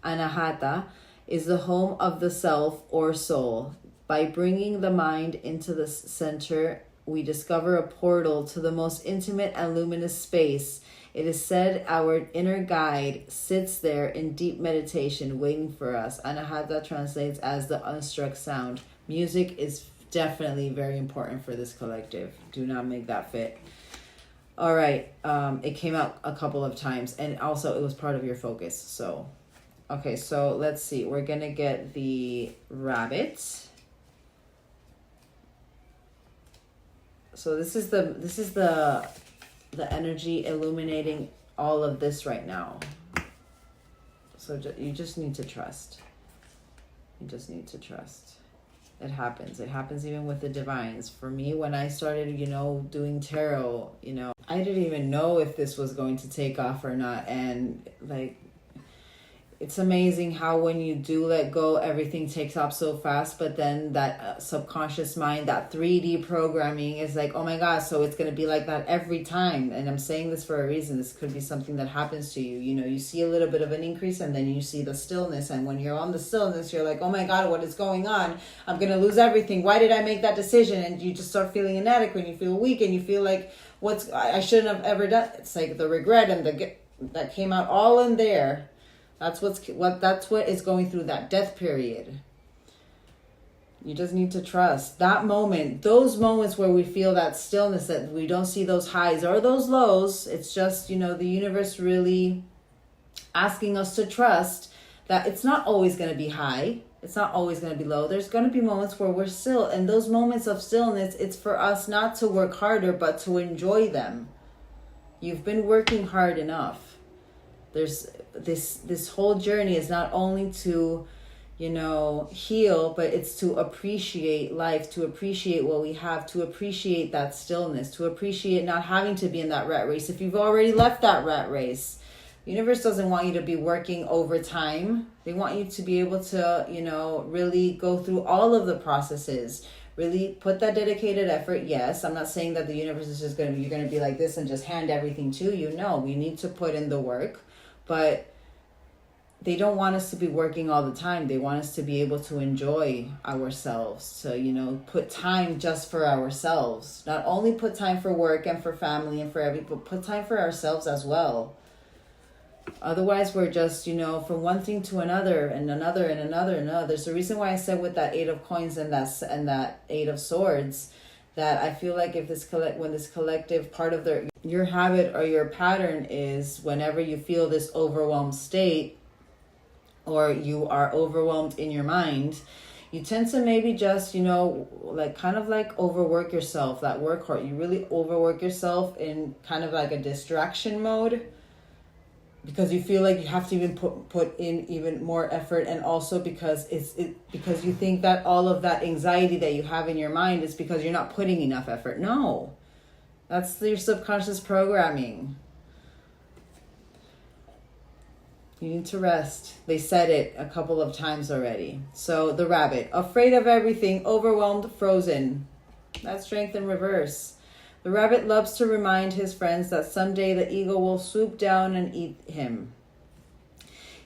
Anahata, is the home of the self or soul. By bringing the mind into the center, we discover a portal to the most intimate and luminous space. It is said our inner guide sits there in deep meditation waiting for us. Anahata translates as the unstruck sound. Music is definitely very important for this collective. Do not make that fit. All right. It came out a couple of times, and also it was part of your focus. So, okay, so let's see. We're going to get the rabbit. So this is the energy illuminating all of this right now. So you just need to trust. You just need to trust. It happens. It happens even with the divines. For me, when I started, doing tarot, I didn't even know if this was going to take off or not. And it's amazing how when you do let go, everything takes off so fast. But then that subconscious mind, that 3D programming is like, oh my God, so it's going to be like that every time. And I'm saying this for a reason. This could be something that happens to you. You see a little bit of an increase and then you see the stillness. And when you're on the stillness, you're like, oh my God, what is going on? I'm going to lose everything. Why did I make that decision? And you just start feeling inadequate. You feel weak and you feel like I shouldn't have ever done. It's like the regret and that came out all in there. That's what is going through that death period. You just need to trust that moment, those moments where we feel that stillness, that we don't see those highs or those lows. It's just, the universe really asking us to trust that it's not always going to be high. It's not always going to be low. There's going to be moments where we're still. And those moments of stillness, it's for us not to work harder, but to enjoy them. You've been working hard enough. There's this whole journey is not only to, heal, but it's to appreciate life, to appreciate what we have, to appreciate that stillness, to appreciate not having to be in that rat race. If you've already left that rat race, the universe doesn't want you to be working overtime. They want you to be able to, really go through all of the processes, really put that dedicated effort. Yes, I'm not saying that the universe is just you're going to be like this and just hand everything to you. No, we need to put in the work, but they don't want us to be working all the time. They want us to be able to enjoy ourselves, to, put time just for ourselves. Not only put time for work and for family and for everything, but put time for ourselves as well. Otherwise, we're just, from one thing to another and another and another and another. There's a reason why I said with that 8 of coins and that 8 of swords, that I feel like when this collective part of your habit or your pattern is whenever you feel this overwhelmed state, or you are overwhelmed in your mind, you tend to maybe just, overwork yourself, that work hard. You really overwork yourself in kind of like a distraction mode, because you feel like you have to even put in even more effort, and also because because you think that all of that anxiety that you have in your mind is because you're not putting enough effort. No, that's your subconscious programming. You need to rest. They said it a couple of times already. So the rabbit, afraid of everything, overwhelmed, frozen. That's strength in reverse. The rabbit loves to remind his friends that someday the eagle will swoop down and eat him.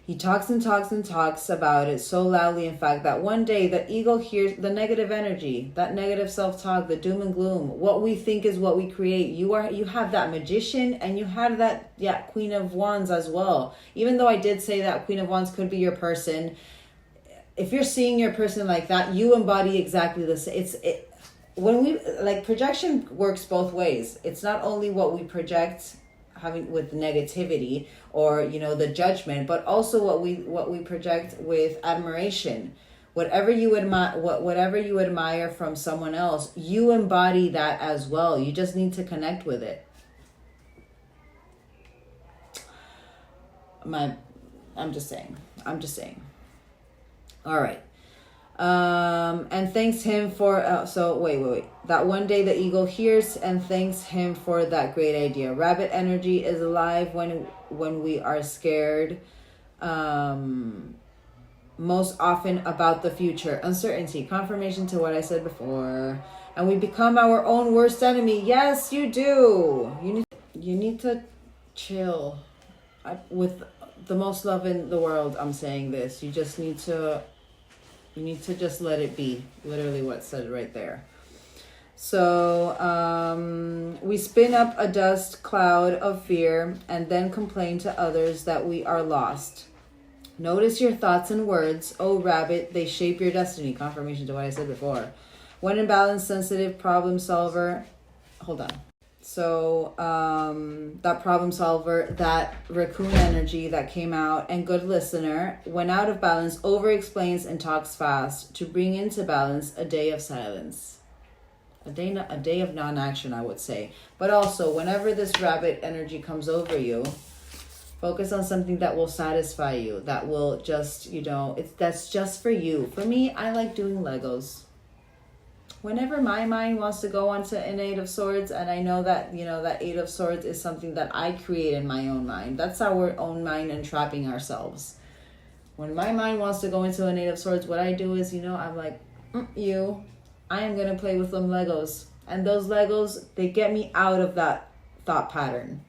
He talks and talks and talks about it so loudly, in fact, that one day the eagle hears the negative energy, that negative self-talk, the doom and gloom. What we think is what we create. You have that magician, and you have that Queen of Wands as well. Even though I did say that Queen of Wands could be your person, if you're seeing your person like that, you embody exactly the same. When we projection works both ways. It's not only what we project having with negativity or the judgment, but also what we project with admiration. Whatever you admire from someone else, you embody that as well. You just need to connect with it. I'm just saying. All right. And thanks him for, wait. That one day the eagle hears and thanks him for that great idea. Rabbit energy is alive when we are scared, most often about the future. Uncertainty, confirmation to what I said before. And we become our own worst enemy. Yes, you do. You need to chill. With the most love in the world, I'm saying this. You just need to... You need to just let it be. Literally what's said right there. So we spin up a dust cloud of fear and then complain to others that we are lost. Notice your thoughts and words. Oh, rabbit, they shape your destiny. Confirmation to what I said before. When in balance, sensitive, problem solver. Hold on. So that problem solver, that raccoon energy that came out, and good listener, when out of balance, over explains and talks fast to bring into balance a day of silence. A day of non-action, I would say. But also, whenever this rabbit energy comes over you, focus on something that will satisfy you, that will just, that's just for you. For me, I like doing Legos. Whenever my mind wants to go onto an 8 of swords, and I know that, that 8 of swords is something that I create in my own mind. That's our own mind entrapping ourselves. When my mind wants to go into an 8 of swords, what I do is, I'm like, I am going to play with some Legos. And those Legos, they get me out of that thought pattern.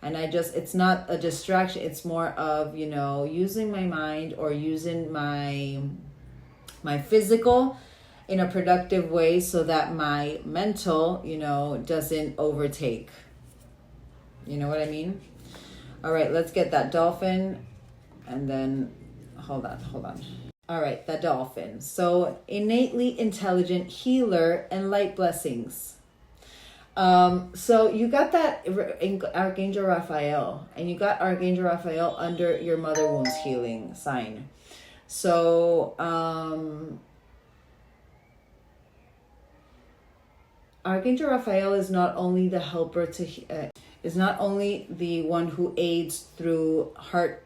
And it's not a distraction. It's more of, using my mind or using my physical in a productive way so that my mental, doesn't overtake. You know what I mean? All right, let's get that dolphin. And then, hold on. All right, that dolphin. So, innately intelligent healer and light blessings. So you got that Archangel Raphael, and you got Archangel Raphael under your mother wounds healing sign. So, Archangel Raphael is not only the helper is not only the one who aids through heart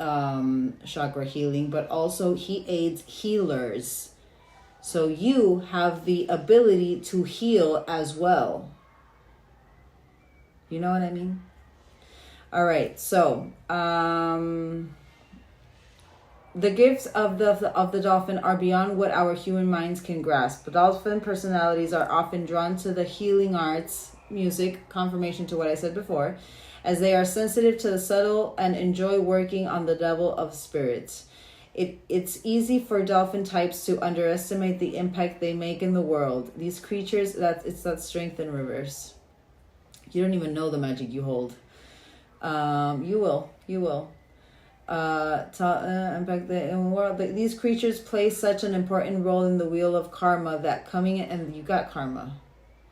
chakra healing, but also he aids healers. So you have the ability to heal as well. You know what I mean? All right. So, the gifts of the dolphin are beyond what our human minds can grasp. The dolphin personalities are often drawn to the healing arts, music, confirmation to what I said before, as they are sensitive to the subtle and enjoy working on the level of spirits. It's easy for dolphin types to underestimate the impact they make in the world. These creatures, it's that strength in reverse. You don't even know the magic you hold. You will. Impact the world. These creatures play such an important role in the wheel of karma that coming in, and you got karma,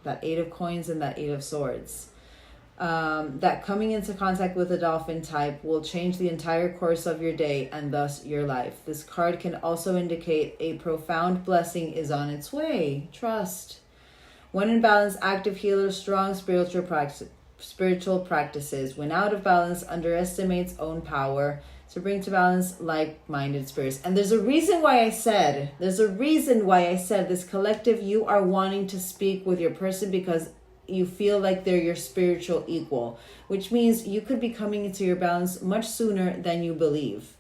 that 8 of coins and that 8 of swords. That coming into contact with a dolphin type will change the entire course of your day and thus your life. This card can also indicate a profound blessing is on its way. Trust. When in balance, active healers, strong spiritual practices. When out of balance, underestimates own power to bring to balance like-minded spirits. And there's a reason why I said this collective, you are wanting to speak with your person because you feel like they're your spiritual equal, which means you could be coming into your balance much sooner than you believe.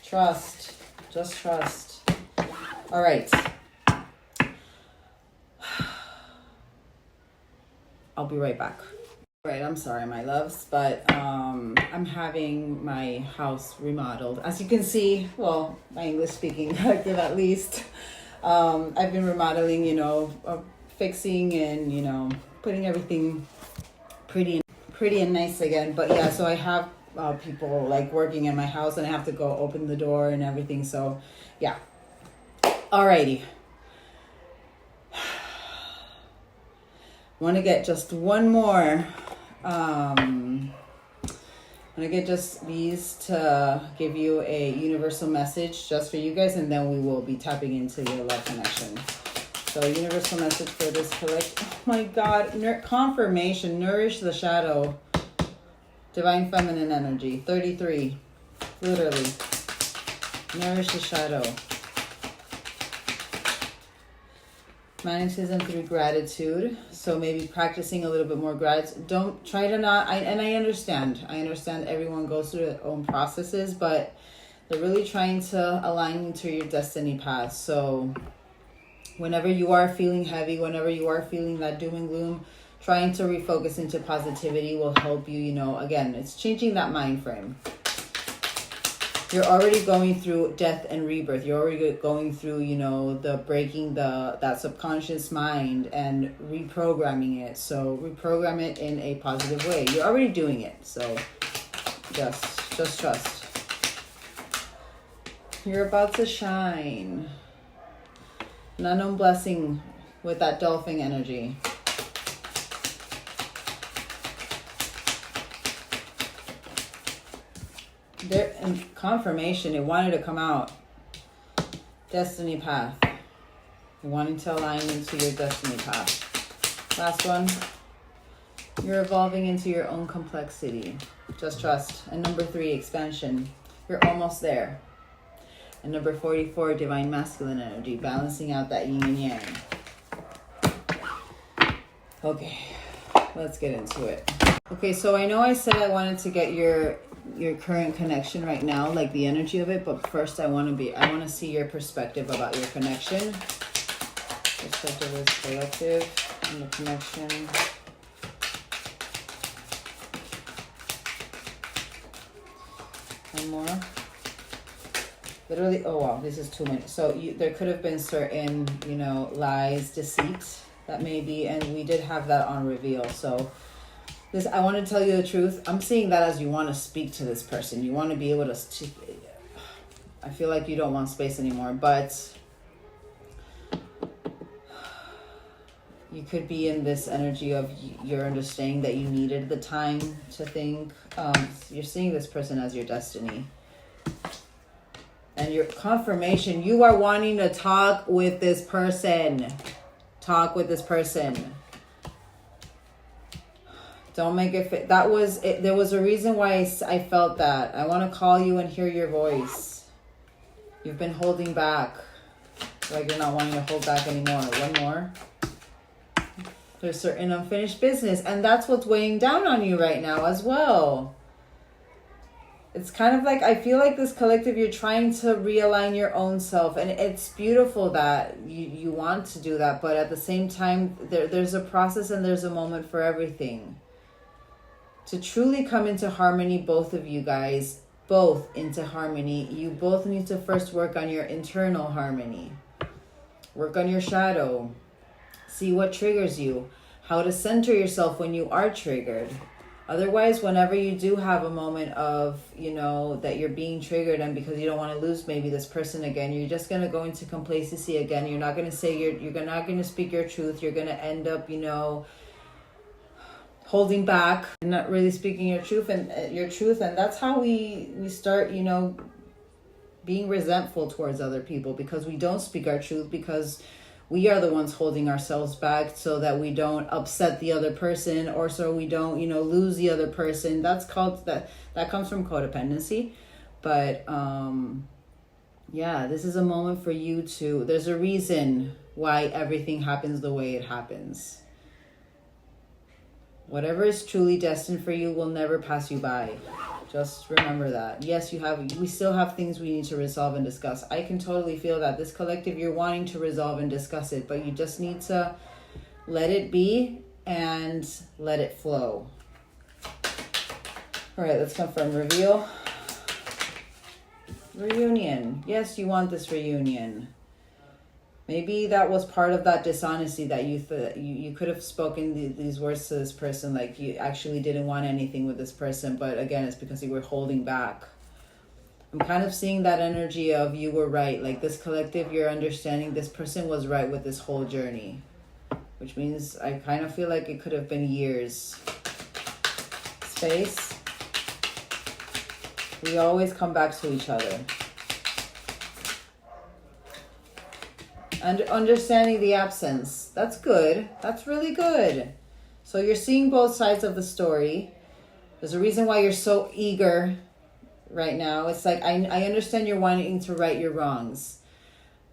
Trust. Just trust. All right. I'll be right back. All right, I'm sorry, my loves, but I'm having my house remodeled. As you can see, well, my English speaking collective at least. I've been remodeling, fixing and, putting everything pretty and nice again. But yeah, so I have people like working in my house and I have to go open the door and everything. So yeah. Alrighty. Want to get just one more. I'm going to get just these to give you a universal message just for you guys, and then we will be tapping into your love connection. So universal message for this collect. Oh my God. Confirmation. Nourish the shadow. Divine feminine energy. 33. Literally. Nourish the shadow. Magnetism through gratitude. So maybe practicing a little bit more gratitude. Don't try to not, I understand everyone goes through their own processes, but they're really trying to align you to your destiny path. So whenever you are feeling heavy, whenever you are feeling that doom and gloom, trying to refocus into positivity will help you, again, it's changing that mind frame. You're already going through death and rebirth. You're already going through, the breaking that subconscious mind and reprogramming it. So reprogram it in a positive way. You're already doing it. So just trust. You're about to shine. An unknown blessing with that dolphin energy. There in confirmation, it wanted to come out. Destiny path. You're wanting to align into your destiny path. Last one. You're evolving into your own complexity. Just trust. And number 3, expansion. You're almost there. And number 44, divine masculine energy, balancing out that yin and yang. Okay, let's get into it. Okay, so I know I said I wanted to get your current connection right now, like the energy of it, but first I want to see your perspective about your connection. Perspective is collective and the connection. One more. Literally, oh wow, this is too many. So there could have been certain, lies, deceit that maybe, and we did have that on reveal. So this, I want to tell you the truth. I'm seeing that as you want to speak to this person. You want to be able to, I feel like you don't want space anymore, but You could be in this energy of you're understanding that you needed the time to think. You're seeing this person as your destiny. And your confirmation, you are wanting to talk with this person. Talk with this person. Don't make it fit. That was it. There was a reason why I felt that. I want to call you and hear your voice. You've been holding back. Like you're not wanting to hold back anymore. One more. There's certain unfinished business. And that's what's weighing down on you right now as well. It's kind of like, I feel like this collective, you're trying to realign your own self. And it's beautiful that you want to do that. But at the same time, there's a process and there's a moment for everything. To truly come into harmony, both of you guys, both into harmony, you both need to first work on your internal harmony. Work on your shadow. See what triggers you. How to center yourself when you are triggered. Otherwise, whenever you do have a moment of, that you're being triggered and because you don't want to lose maybe this person again, you're just going to go into complacency again. You're not going to say, you're not going to speak your truth. You're going to end up, holding back and not really speaking your truth. And that's how we start, being resentful towards other people because we don't speak our truth, because we are the ones holding ourselves back so that we don't upset the other person or so we don't, lose the other person. That's called, that comes from codependency. But this is a moment for you to, there's a reason why everything happens the way it happens. Whatever is truly destined for you will never pass you by. Just remember that. Yes, we still have things we need to resolve and discuss. I can totally feel that. This collective, you're wanting to resolve and discuss it, but you just need to let it be and let it flow. All right, let's confirm. Reveal. Reunion. Yes, you want this reunion. Maybe that was part of that dishonesty that you could have spoken these words to this person, like you actually didn't want anything with this person, but again, it's because you were holding back. I'm kind of seeing that energy of you were right. Like this collective, you're understanding this person was right with this whole journey, which means I kind of feel like it could have been years. Space. We always come back to each other. And understanding the absence. That's good. That's really good. So you're seeing both sides of the story. There's a reason why you're so eager right now. It's like, I understand you're wanting to right your wrongs.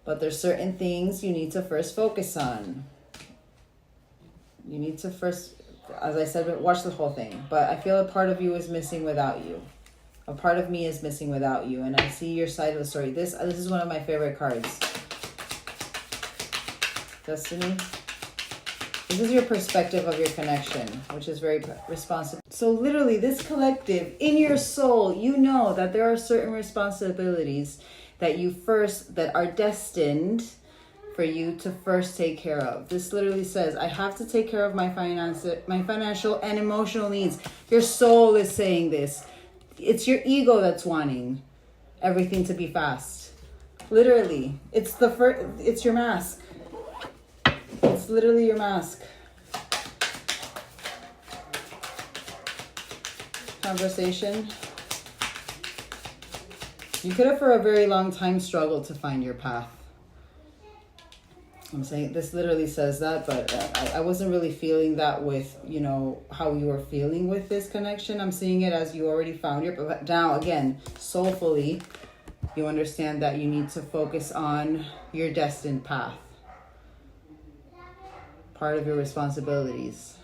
But there's certain things you need to first focus on. You need to first, as I said, watch the whole thing. But I feel a part of you is missing without you. A part of me is missing without you. And I see your side of the story. This is one of my favorite cards. Destiny. This is your perspective of your connection, which is very responsible. So literally this collective, in your soul, you know that there are certain responsibilities that are destined for you to first take care of. This literally says, I have to take care of my financial and emotional needs. Your soul is saying this. It's your ego that's wanting everything to be fast. Literally, it's your mask. It's literally your mask. Conversation. You could have for a very long time struggled to find your path. I'm saying this literally says that, but I wasn't really feeling that with, how you were feeling with this connection. I'm seeing it as you already found your, but now again, soulfully, you understand that you need to focus on your destined path. Part of your responsibilities.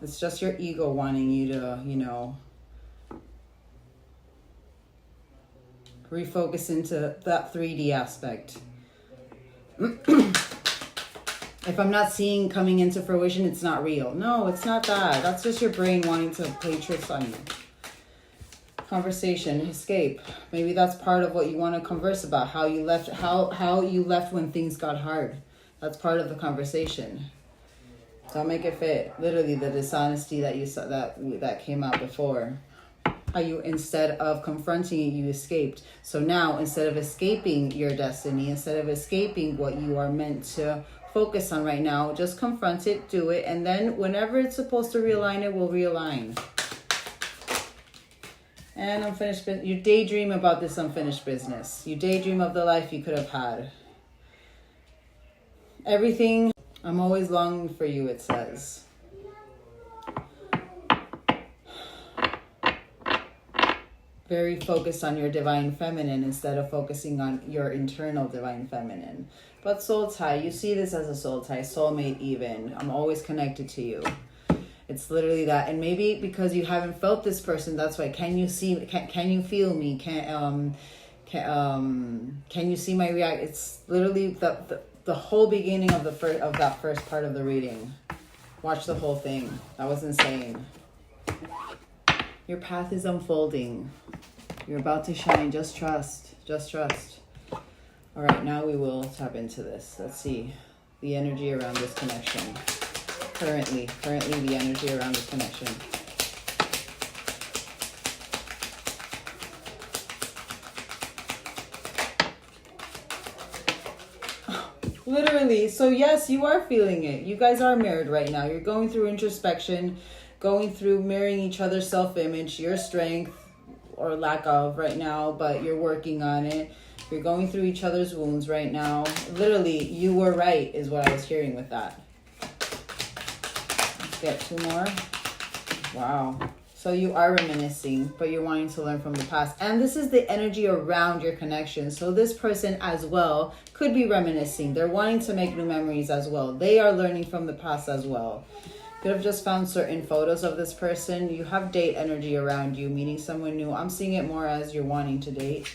It's just your ego wanting you to, refocus into that 3D aspect. If I'm not seeing coming into fruition, it's not real. No, it's not that. That's just your brain wanting to play tricks on you. Conversation, escape. Maybe that's part of what you want to converse about. How you left when things got hard. That's part of the conversation. Don't make it fit. Literally, the dishonesty that you saw that came out before. How you, instead of confronting it, you escaped. So now, instead of escaping your destiny, instead of escaping what you are meant to focus on right now, just confront it, do it, and then whenever it's supposed to realign, it will realign. And unfinished business. You daydream about this unfinished business. You daydream of the life you could have had. Everything. I'm always longing for you, it says. Very focused on your divine feminine instead of focusing on your internal divine feminine. But soul tie, you see this as a soul tie, soulmate even. I'm always connected to you. It's literally that. And maybe because you haven't felt this person, that's why. Can you see, can you feel me? Can you see my react? It's literally the whole beginning of that first part of the reading. Watch the whole thing. That was insane. Your path is unfolding. You're about to shine. Just trust. Just trust. All right, now we will tap into this. Let's see the energy around this connection. Currently the energy around this connection. Literally. So yes, you are feeling it. You guys are mirrored right now. You're going through introspection, going through mirroring each other's self-image, your strength or lack of right now, but you're working on it. You're going through each other's wounds right now. Literally, you were right is what I was hearing with that. Let's get 2 more. Wow. So you are reminiscing, but you're wanting to learn from the past. And this is the energy around your connection. So this person as well could be reminiscing. They're wanting to make new memories as well. They are learning from the past as well. Could have just found certain photos of this person. You have date energy around you, meeting someone new. I'm seeing it more as you're wanting to date.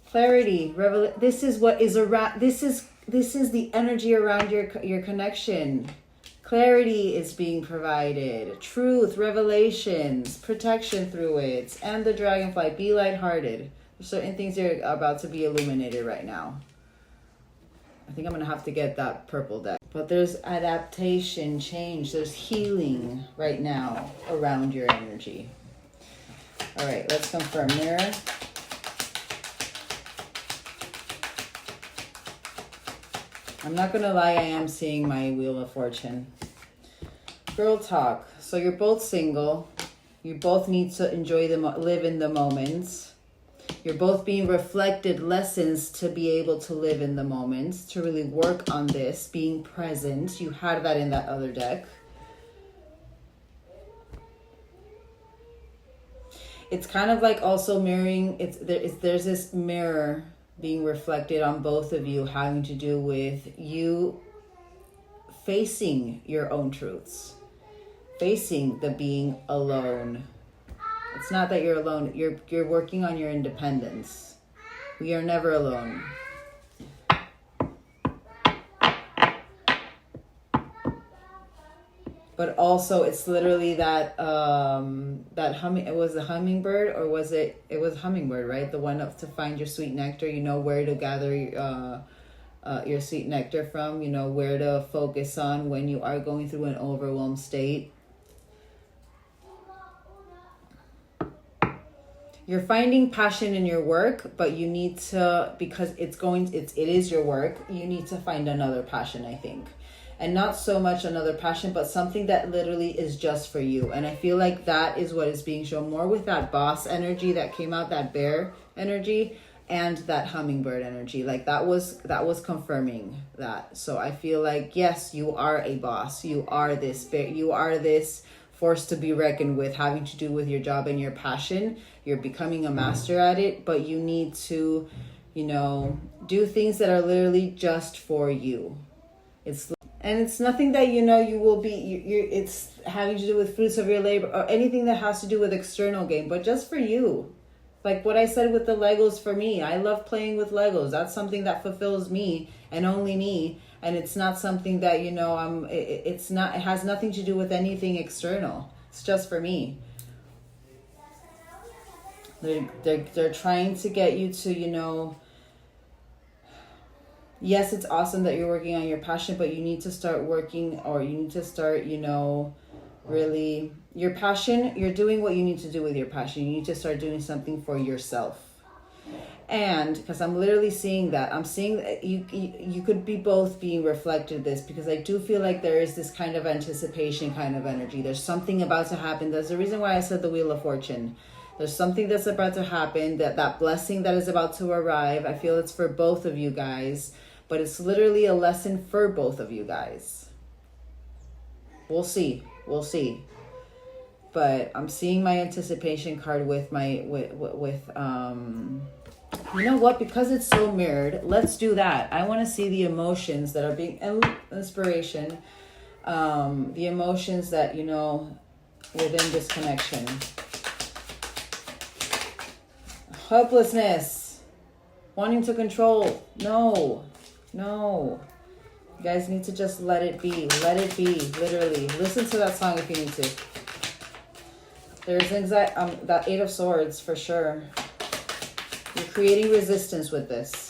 Clarity, this is what is around. This is the energy around your connection. Clarity is being provided. Truth, revelations, protection through it, and the dragonfly. Be lighthearted. There's certain things that are about to be illuminated right now. I think I'm gonna have to get that purple deck. But there's adaptation, change, there's healing right now around your energy. All right, let's confirm. Mirror. I'm not gonna lie, I am seeing my Wheel of Fortune. Girl talk. So you're both single. You both need to enjoy live in the moments. You're both being reflected lessons to be able to live in the moments, to really work on this, being present. You had that in that other deck. It's kind of like also mirroring, there's this mirror being reflected on both of you, having to do with you facing your own truths, facing the being alone. It's not that you're alone. You're working on your independence. We are never alone. But also, it's literally that that humming. It was a hummingbird, or was it? It was hummingbird, right? The one up to find your sweet nectar. You know where to gather your sweet nectar from. You know where to focus on when you are going through an overwhelmed state. You're finding passion in your work, but you need to, because it is your work, you need to find another passion, I think. And not so much another passion, but something that literally is just for you. And I feel like that is what is being shown more with that boss energy that came out, that bear energy, and that hummingbird energy. Like that was confirming that. So I feel like, yes, you are a boss. You are this bear. You are this force to be reckoned with, having to do with your job and your passion. You're becoming a master at it, but you need to, do things that are literally just for you. It's nothing that, you will be, it's having to do with fruits of your labor or anything that has to do with external gain, but just for you. Like what I said with the Legos for me, I love playing with Legos. That's something that fulfills me and only me. And it's not something that, it has nothing to do with anything external. It's just for me. They're trying to get you to, yes, it's awesome that you're working on your passion, but you need to start working, or you need to start, Really, your passion, you're doing what you need to do with your passion. You need to start doing something for yourself. And because I'm literally seeing that, I'm seeing that you could be both being reflected this, because I do feel like there is this kind of anticipation kind of energy. There's something about to happen. That's the reason why I said the Wheel of Fortune. There's something that's about to happen, that blessing that is about to arrive. I feel it's for both of you guys, but it's literally a lesson for both of you guys. We'll see. We'll see. But I'm seeing my anticipation card with my you know what? Because it's so mirrored, let's do that. I want to see the emotions that are being inspiration. The emotions that, you know, within this connection. Helplessness. Wanting to control. No. No. You guys need to just let it be. Let it be. Literally. Listen to that song if you need to. There's anxiety. That Eight of Swords for sure. You're creating resistance with this.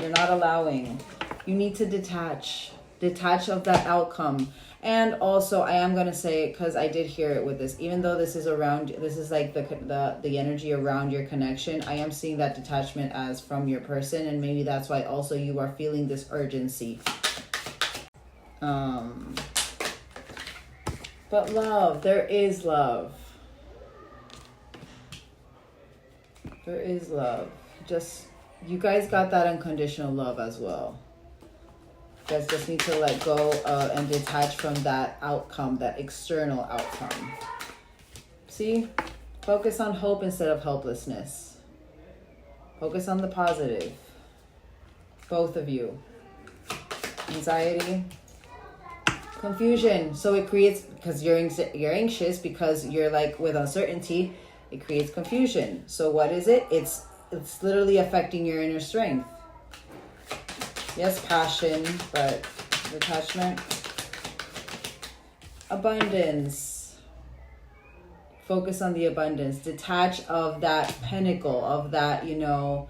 You're not allowing. You need to detach. Detach of that outcome. And also, I am going to say, because I did hear it with this, even though this is around, this is like the energy around your connection, I am seeing that detachment as from your person. And maybe that's why also you are feeling this urgency. But love, there is love. There is love. Just, you guys got that unconditional love as well. You guys just need to let go and detach from that outcome, that external outcome. See? Focus on hope instead of helplessness. Focus on the positive. Both of you. Anxiety. Confusion. So it creates, because you're anxious, because you're like with uncertainty, it creates confusion. So what is it? It's literally affecting your inner strength. Yes, passion, but detachment. Abundance. Focus on the abundance. Detach of that pinnacle, of that, you know,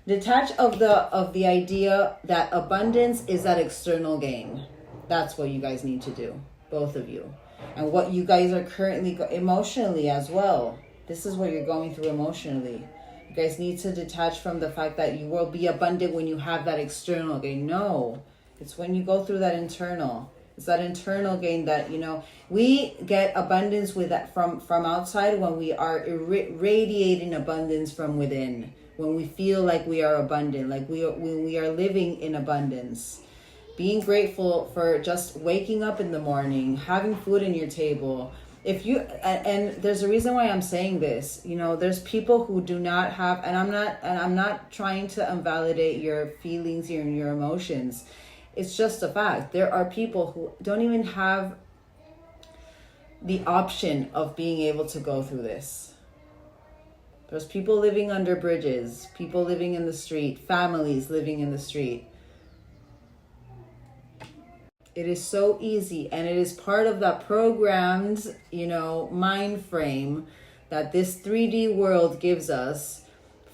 detach of the idea that abundance is that external gain. That's what you guys need to do, both of you. And what you guys are currently emotionally as well. This is what you're going through emotionally. You guys need to detach from the fact that you will be abundant when you have that external gain. No, it's when you go through that internal. It's that internal gain that, you know, we get abundance with that from outside when we are radiating abundance from within. When we feel like we are abundant, like when we are living in abundance. Being grateful for just waking up in the morning, having food in your table. If you, and there's a reason why I'm saying this, you know, there's people who do not have, and I'm not trying to invalidate your feelings, your emotions. It's just a fact. There are people who don't even have the option of being able to go through this. There's people living under bridges, people living in the street, families living in the street. It is so easy, and it is part of that programmed, you know, mind frame that this 3D world gives us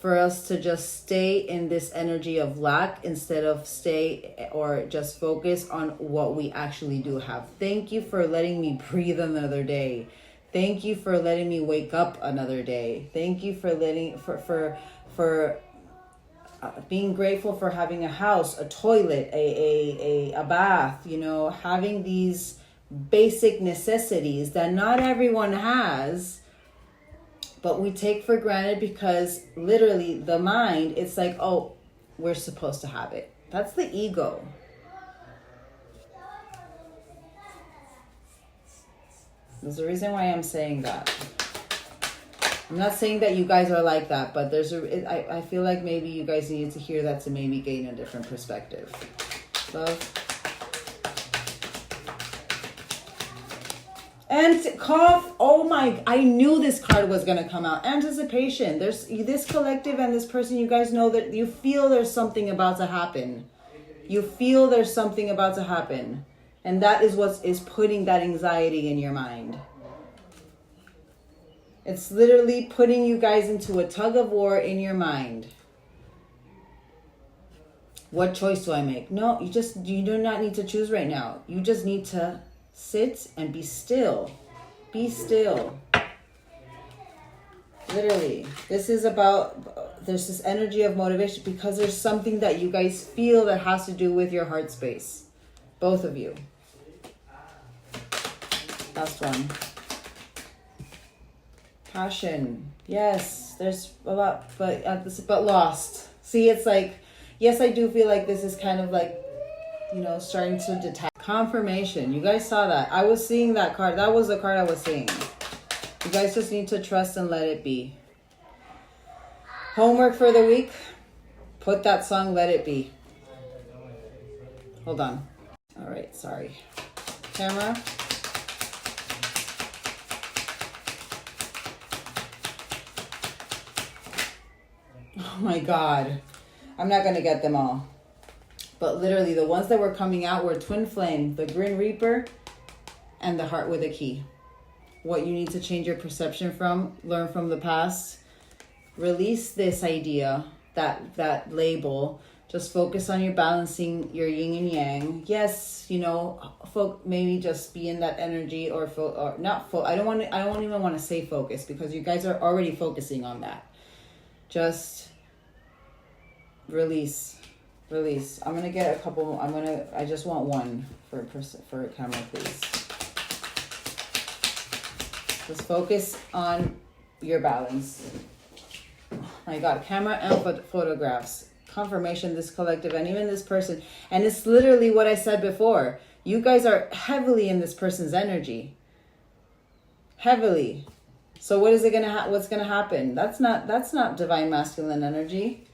for us to just stay in this energy of lack instead of stay or just focus on what we actually do have. Thank you for letting me breathe another day. Thank you for letting me wake up another day. Thank you for being grateful for having a house, a toilet, a bath, you know, having these basic necessities that not everyone has, but we take for granted because literally the mind, it's like, oh, we're supposed to have it. That's the ego. There's a reason why I'm saying that. I'm not saying that you guys are like that, but I feel like maybe you guys needed to hear that to maybe gain a different perspective. Love. And cough. Oh my, I knew this card was going to come out. Anticipation. There's this collective and this person, you guys know that you feel there's something about to happen. You feel there's something about to happen. And that is what is putting that anxiety in your mind. It's literally putting you guys into a tug of war in your mind. What choice do I make? No, you do not need to choose right now. You just need to sit and be still. Be still. Literally. This is about, there's this energy of motivation because there's something that you guys feel that has to do with your heart space. Both of you. Last one. Passion. Yes, there's a lot, but lost. See, it's like, yes, I do feel like this is kind of like, you know, starting to detach. Confirmation. You guys saw that. I was seeing that card. That was the card I was seeing. You guys just need to trust and let it be. Homework for the week. Put that song, Let It Be. Hold on. All right, sorry. Camera. Oh my God. I'm not going to get them all. But literally the ones that were coming out were Twin Flame, the Grim Reaper, and the Heart with a Key. What you need to change your perception from, learn from the past, release this idea, that label. Just focus on your balancing your yin and yang. Yes, you know, maybe just be in that energy or not. I don't even want to say focus because you guys are already focusing on that. Just release. I'm gonna get a couple. I just want one for a camera, please. Just focus on your balance. I got camera and photographs. Confirmation, this collective, and even this person. And it's literally what I said before. You guys are heavily in this person's energy. Heavily. So what's gonna happen? That's not divine masculine energy.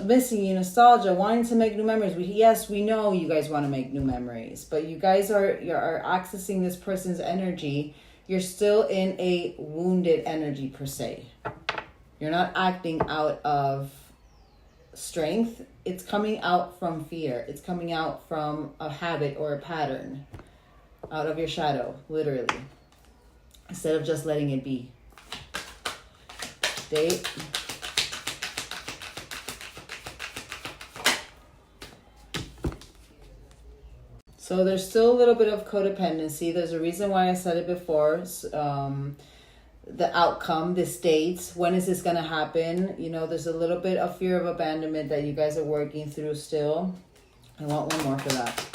Missing you, nostalgia, wanting to make new memories. Yes, we know you guys want to make new memories, but you guys are accessing this person's energy. You're still in a wounded energy per se. You're not acting out of strength. It's coming out from fear. It's coming out from a habit or a pattern, out of your shadow, literally, instead of just letting it be. Date. So there's still a little bit of codependency. There's a reason why I said it before. The outcome, this date, when is this going to happen? You know, there's a little bit of fear of abandonment that you guys are working through still. I want one more for that.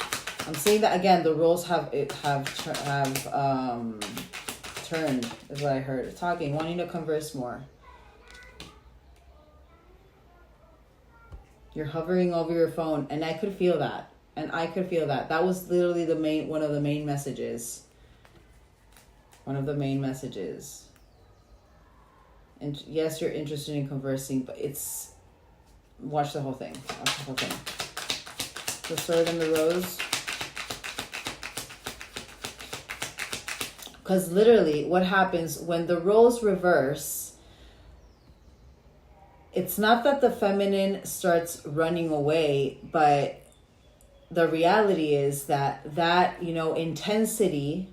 I'm seeing that again, the roles have turned, is what I heard. Talking, wanting to converse more. You're hovering over your phone, and I could feel that. That was literally one of the main messages. And yes, you're interested in conversing, but watch the whole thing. The Sword and the Rose. Because literally what happens when the roles reverse, it's not that the feminine starts running away, but the reality is that intensity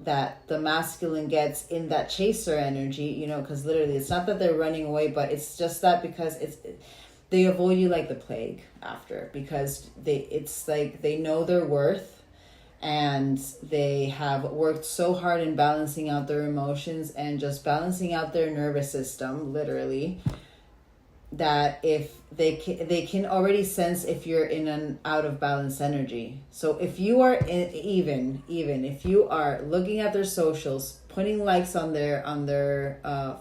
that the masculine gets in that chaser energy, because literally it's not that they're running away, but it's just that because they avoid you like the plague after, because it's like they know their worth and they have worked so hard in balancing out their emotions and just balancing out their nervous system, literally, that if they can already sense if you're in an out of balance energy. So if you are even if you are looking at their socials, putting likes on their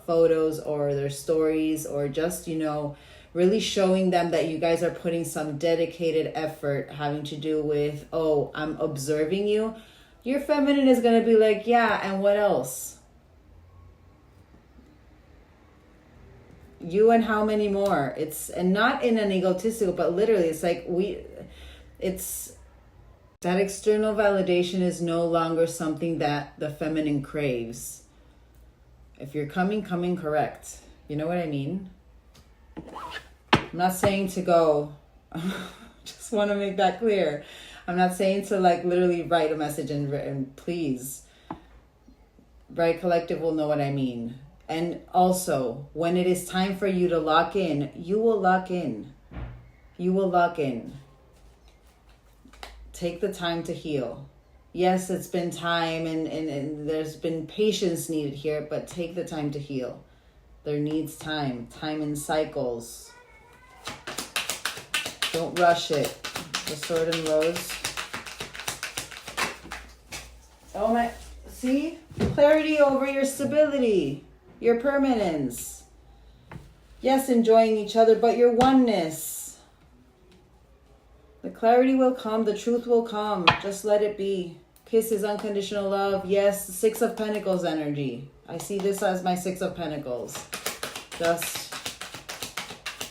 photos or their stories, or just really showing them that you guys are putting some dedicated effort having to do with, oh, I'm observing you, your feminine is going to be like, yeah, and what else? You and how many more? And not in an egotistical, but literally it's like that external validation is no longer something that the feminine craves. If you're coming correct. You know what I mean? I'm not saying to go, just want to make that clear. I'm not saying to literally write a message and please, Bright Collective will know what I mean. And also, when it is time for you to lock in, you will lock in. You will lock in. Take the time to heal. Yes, it's been time and there's been patience needed here, but take the time to heal. There needs time in cycles. Don't rush it. The Sword and Rose. Oh my, see? Clarity over your stability, your permanence. Yes, enjoying each other, but your oneness. The clarity will come, the truth will come. Just let it be. Kisses, unconditional love. Yes, Six of Pentacles energy. I see this as my Six of Pentacles. Just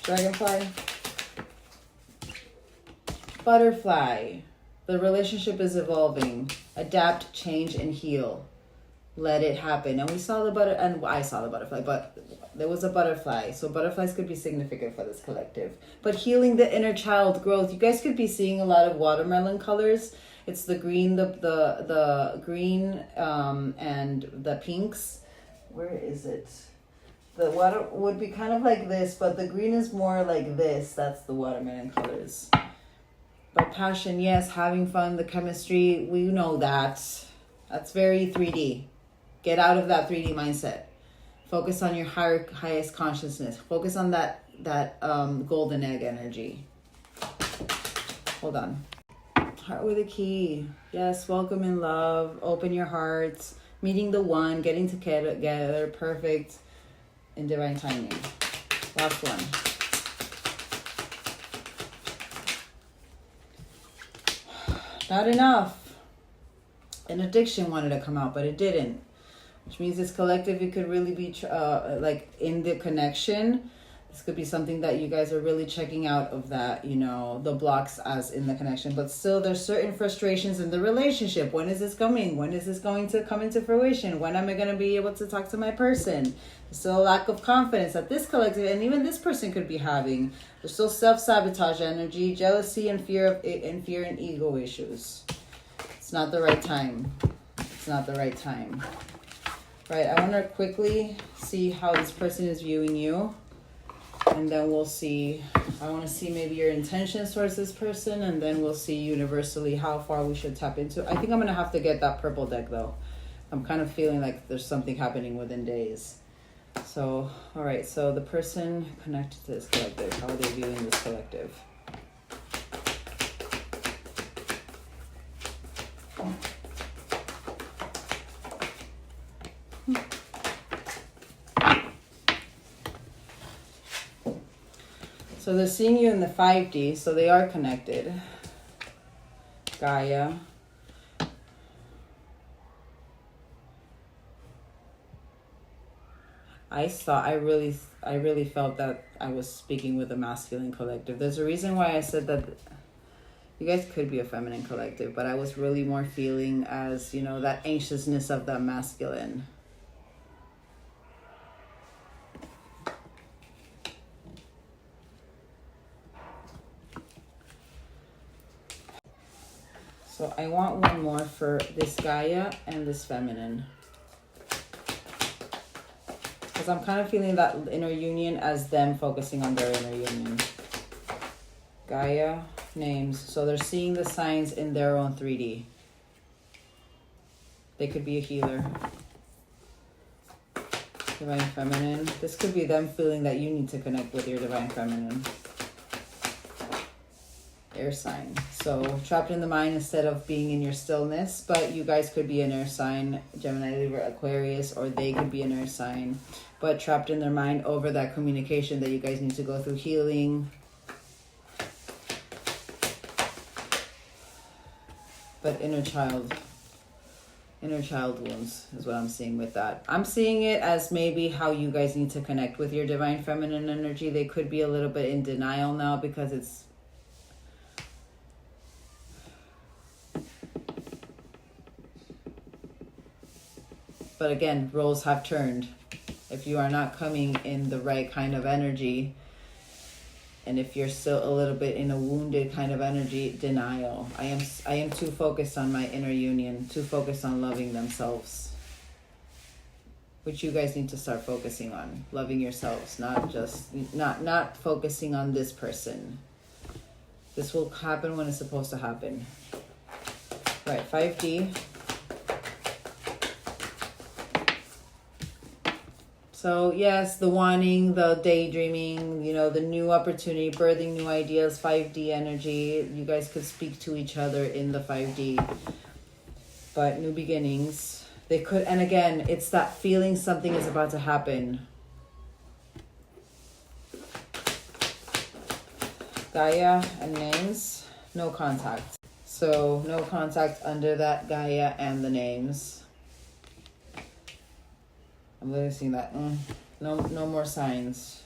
dragonfly. Butterfly. The relationship is evolving. Adapt, change, and heal. Let it happen. And we saw the and I saw the butterfly, but there was a butterfly. So butterflies could be significant for this collective. But healing the inner child growth. You guys could be seeing a lot of watermelon colors. It's the green, the green, and the pinks. Where is it? The water would be kind of like this, but the green is more like this. That's the watermelon colors. But passion, yes, having fun, the chemistry, we know that. That's very 3D. Get out of that 3D mindset. Focus on your highest consciousness. Focus on that golden egg energy. Hold on. Heart with a key. Yes, welcome in love. Open your hearts. Meeting the one. Getting together. Perfect. In divine timing. Last one. Not enough. An addiction wanted to come out, but it didn't. Which means this collective, you could really be like in the connection. This could be something that you guys are really checking out of that, you know, the blocks as in the connection. But still, there's certain frustrations in the relationship. When is this coming? When is this going to come into fruition? When am I going to be able to talk to my person? There's still a lack of confidence that this collective, and even this person could be having. There's still self-sabotage energy, jealousy, and fear and ego issues. It's not the right time. It's not the right time. Right, I want to quickly see how this person is viewing you. And then we'll see, I want to see maybe your intentions towards this person. And then we'll see universally how far we should tap into. I think I'm going to have to get that purple deck though. I'm kind of feeling like there's something happening within days. So, all right. So the person connected to this collective, how are they viewing this collective? So they're seeing you in the 5D, so they are connected. Gaia. I really felt that I was speaking with a masculine collective. There's a reason why I said that you guys could be a feminine collective, but I was really more feeling as, you know, that anxiousness of that masculine. So I want one more for this Gaia and this feminine. Because I'm kind of feeling that inner union as them focusing on their inner union. Gaia, names. So they're seeing the signs in their own 3D. They could be a healer. Divine feminine. This could be them feeling that you need to connect with your divine feminine. Air sign. So trapped in the mind instead of being in your stillness, but you guys could be an air sign, Gemini, Libra, Aquarius, or they could be an air sign, but trapped in their mind over that communication that you guys need to go through healing. But inner child wounds is what I'm seeing with that. I'm seeing it as maybe how you guys need to connect with your divine feminine energy. They could be a little bit in denial now because it's but again, roles have turned. If you are not coming in the right kind of energy, and if you're still a little bit in a wounded kind of energy, denial. I am too focused on my inner union, too focused on loving themselves. Which you guys need to start focusing on. Loving yourselves, not focusing on this person. This will happen when it's supposed to happen. Right, 5D. So yes, the wanting, the daydreaming, you know, the new opportunity, birthing new ideas, 5D energy. You guys could speak to each other in the 5D. But new beginnings. They could, and again, it's that feeling something is about to happen. Gaia and names, no contact. So no contact under that Gaia and the names. I'm literally seeing that. No more signs.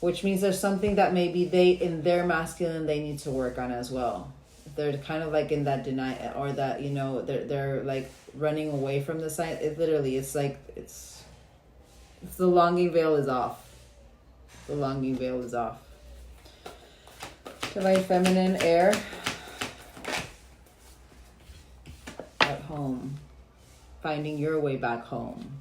Which means there's something that maybe they, in their masculine, they need to work on as well. They're kind of like in that denial, or that, you know, they're like running away from the sign. It literally, it's like, it's the longing veil is off. The longing veil is off. Divine Feminine, air. At home. Finding your way back home.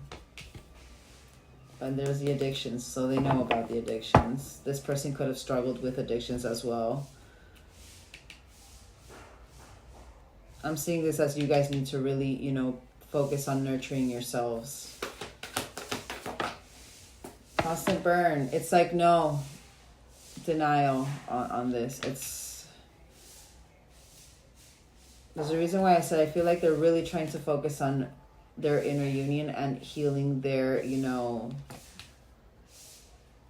And there's the addictions, so they know about the addictions. This person could have struggled with addictions as well. I'm seeing this as you guys need to really, you know, focus on nurturing yourselves. Constant burn. It's like no denial on this. There's a reason why I said I feel like they're really trying to focus on their inner union and healing their, you know,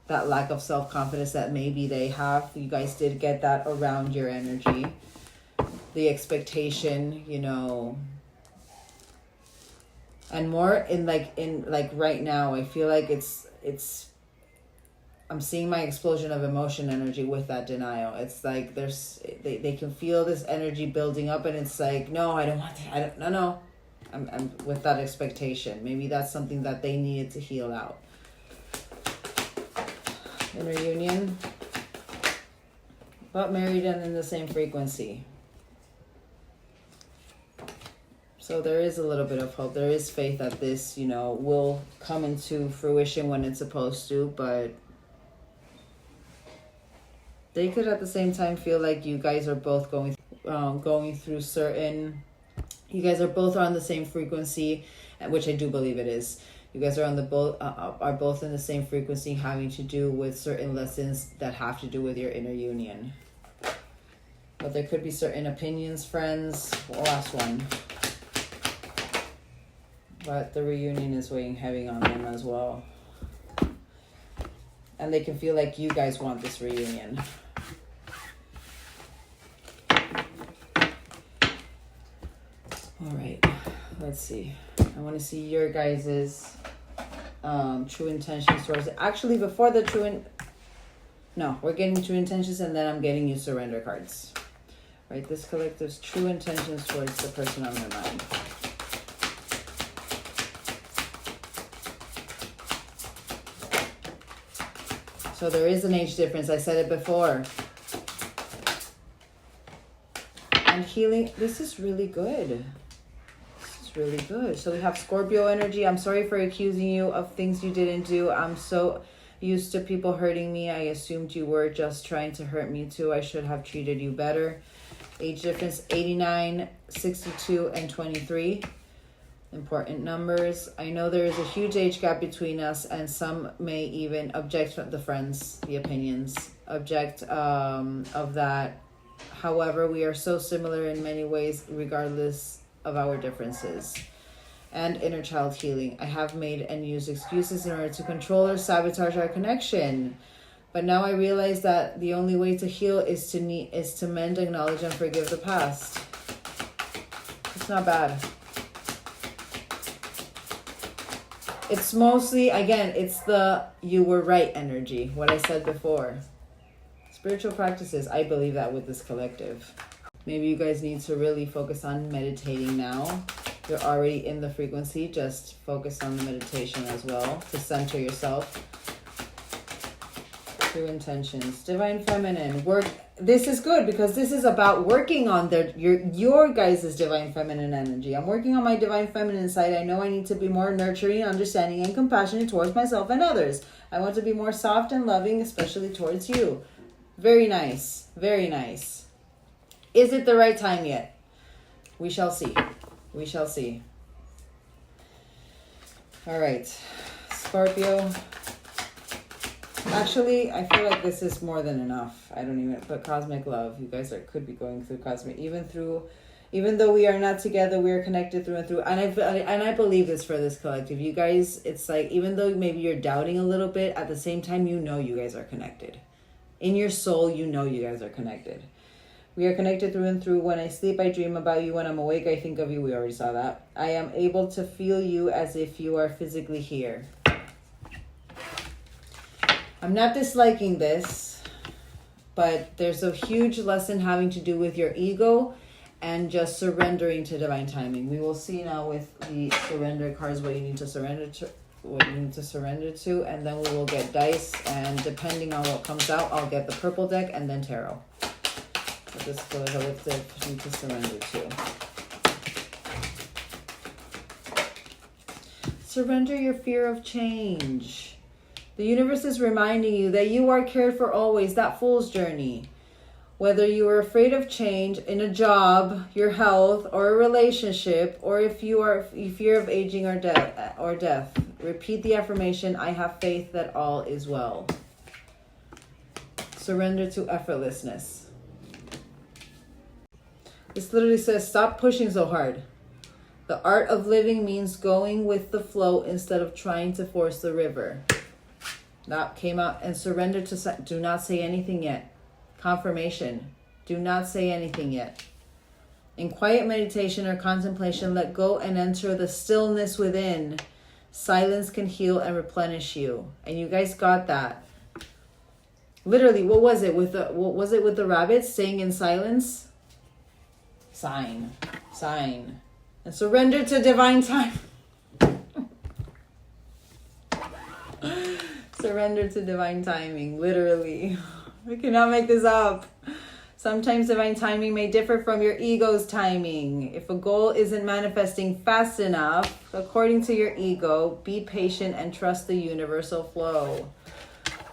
that lack of self-confidence that maybe they have. You guys did get that around your energy. The expectation, you know, and more in like right now, I feel like it's I'm seeing my explosion of emotion energy with that denial. It's like they can feel this energy building up, and it's like, no, I don't want that. No. I'm with that expectation. Maybe that's something that they needed to heal out. Inner union. But married and in the same frequency. So there is a little bit of hope. There is faith that this, you know, will come into fruition when it's supposed to, but they could at the same time feel like you guys are both going through certain, you guys are both on the same frequency, which I do believe it is. You guys are on are both in the same frequency, having to do with certain lessons that have to do with your inner union. But there could be certain opinions, friends. Last one. But the reunion is weighing heavy on them as well. And they can feel like you guys want this reunion. All right, let's see. I want to see your guys's true intentions towards it. Actually, before the we're getting true intentions, and then I'm getting you surrender cards. Right, this collective's true intentions towards the person on their mind. So there is an age difference. I said it before. And healing, this is really good. Really good. So we have Scorpio energy. I'm sorry for accusing you of things you didn't do. I'm so used to people hurting me. I assumed you were just trying to hurt me too. I should have treated you better. Age difference 89, 62, and 23. Important numbers. I know there is a huge age gap between us, and some may even object from the friends, the opinions, object of that. However, we are so similar in many ways, regardless of our differences. And inner child healing. I have made and used excuses in order to control or sabotage our connection. But now I realize that the only way to heal is to mend, acknowledge, and forgive the past. It's not bad. It's mostly, again, it's the you were right energy. What I said before. Spiritual practices. I believe that with this collective. Maybe you guys need to really focus on meditating now. You're already in the frequency. Just focus on the meditation as well to center yourself. True intentions. Divine Feminine. Work. This is good because this is about working on your guys' Divine Feminine energy. I'm working on my Divine Feminine side. I know I need to be more nurturing, understanding, and compassionate towards myself and others. I want to be more soft and loving, especially towards you. Very nice. Very nice. Is it the right time yet? We shall see. We shall see. All right, Scorpio. Actually, I feel like this is more than enough. I don't even, but cosmic love. You guys could be going through cosmic, even though we are not together, we are connected through and through. And I believe this for this collective. You guys, it's like, even though maybe you're doubting a little bit, at the same time, you know you guys are connected. In your soul, you know you guys are connected. We are connected through and through. When I sleep, I dream about you. When I'm awake, I think of you. We already saw that. I am able to feel you as if you are physically here. I'm not disliking this, but there's a huge lesson having to do with your ego and just surrendering to divine timing. We will see now with the surrender cards what you need to surrender to, and then we will get dice, and depending on what comes out, I'll get the purple deck and then tarot. But this goes with the need to surrender to. Surrender your fear of change. The universe is reminding you that you are cared for always, that fool's journey. Whether you are afraid of change in a job, your health, or a relationship, or if you fear of aging or death, repeat the affirmation, I have faith that all is well. Surrender to effortlessness. This literally says, stop pushing so hard. The art of living means going with the flow instead of trying to force the river. That came out. And surrender to, do not say anything yet. Confirmation. Do not say anything yet. In quiet meditation or contemplation, let go and enter the stillness within. Silence can heal and replenish you. And you guys got that. Literally, what was it with the rabbits staying in silence? Sign. And surrender to divine time. Surrender to divine timing, literally. We cannot make this up. Sometimes divine timing may differ from your ego's timing. If a goal isn't manifesting fast enough, according to your ego, be patient and trust the universal flow.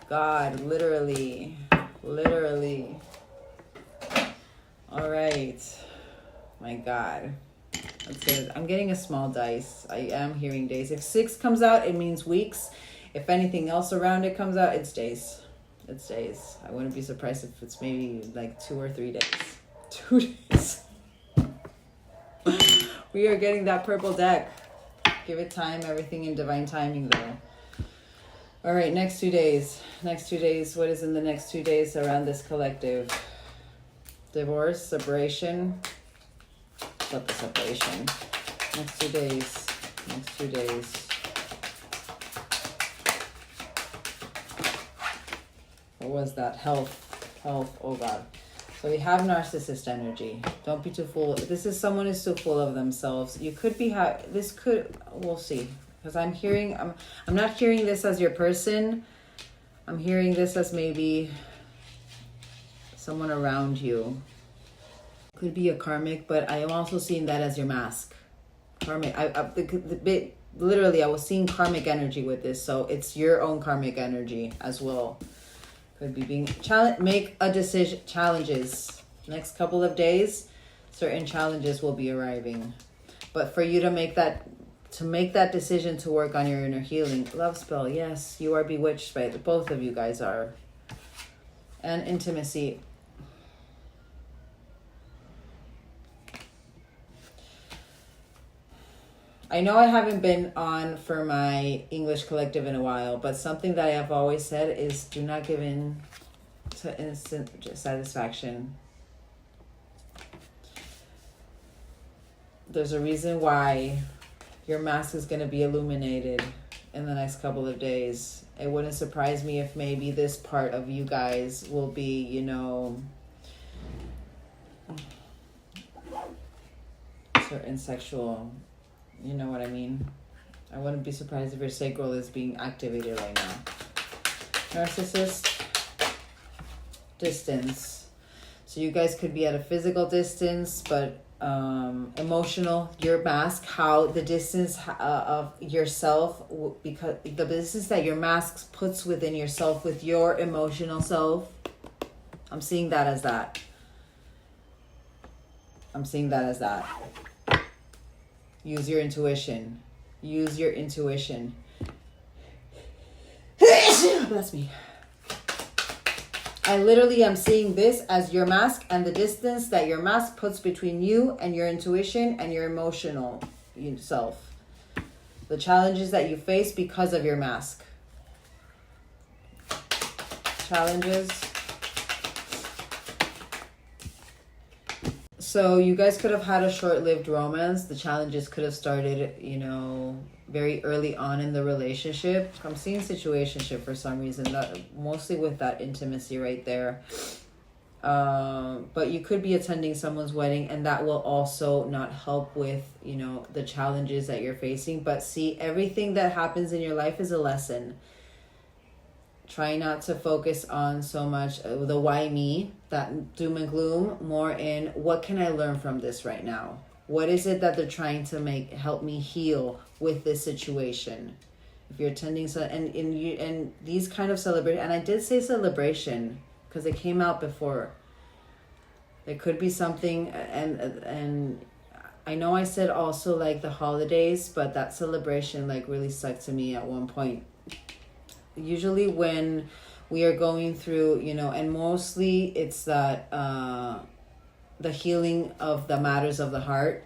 God, literally. All right. My God. That's good. I'm getting a small dice. I am hearing days. If 6 comes out, it means weeks. If anything else around it comes out, it's days. It's days. I wouldn't be surprised if it's maybe like 2 or 3 days. 2 days. We are getting that purple deck. Give it time. Everything in divine timing, though. All right, next 2 days. Next 2 days. What is in the next 2 days around this collective? Divorce, separation. Not the separation. Next 2 days. Next 2 days. What was that? Health. Oh God. So we have narcissist energy. Don't be too full. This is someone who's too full of themselves. You could be we'll see. Because I'm not hearing this as your person. I'm hearing this as maybe someone around you. Could be a karmic, but I am also seeing that as your mask. Karmic. Literally, I was seeing karmic energy with this, so it's your own karmic energy as well. Could be being make a decision. Challenges. Next couple of days, certain challenges will be arriving. But for you to make that decision to work on your inner healing. Love spell, yes, you are bewitched by it. Both of you guys are. And intimacy. I know I haven't been on for my English collective in a while, but something that I have always said is do not give in to instant satisfaction. There's a reason why your mask is going to be illuminated in the next couple of days. It wouldn't surprise me if maybe this part of you guys will be, certain sexual... You know what I mean? I wouldn't be surprised if your sacral is being activated right now. Narcissist. Distance. So you guys could be at a physical distance, but emotional. Your mask, how the distance of yourself, because the distance that your mask puts within yourself with your emotional self. I'm seeing that as that. I'm seeing that as that. Use your intuition. Use your intuition. Bless me. I literally am seeing this as your mask and the distance that your mask puts between you and your intuition and your emotional self. The challenges that you face because of your mask. Challenges. So you guys could have had a short-lived romance. The challenges could have started, very early on in the relationship. I'm seeing situationship for some reason, that mostly with that intimacy right there. But you could be attending someone's wedding, and that will also not help with, the challenges that you're facing. But see, everything that happens in your life is a lesson. Try not to focus on so much the why me, that doom and gloom, more in what can I learn from this right now? What is it that they're trying to help me heal with this situation? If you're attending and these kind of celebration, and I did say celebration because it came out before. There could be something, and I know I said also like the holidays, but that celebration like really stuck to me at one point. Usually when we are going through, and mostly it's that the healing of the matters of the heart.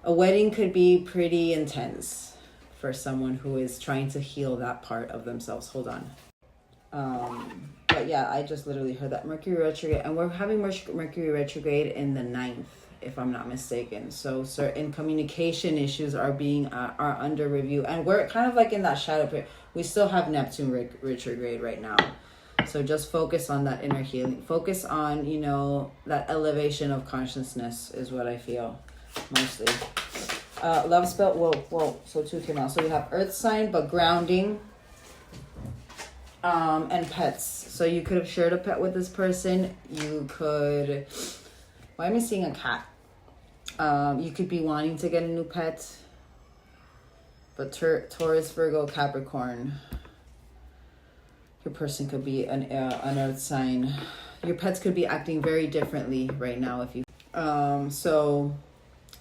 A wedding could be pretty intense for someone who is trying to heal that part of themselves. Hold on. But yeah, I just literally heard that Mercury retrograde, and we're having Mercury retrograde in the 9th, if I'm not mistaken. So certain communication issues are under review, and we're kind of like in that shadow period. We still have Neptune retrograde right now. So just focus on that inner healing. Focus on, that elevation of consciousness is what I feel mostly. Love spell, whoa. So 2 came out. So we have earth sign, but grounding, and pets. So you could have shared a pet with this person. You could, why am I seeing a cat? You could be wanting to get a new pet. But Taurus, Virgo, Capricorn. Your person could be an earth sign. Your pets could be acting very differently right now if you. So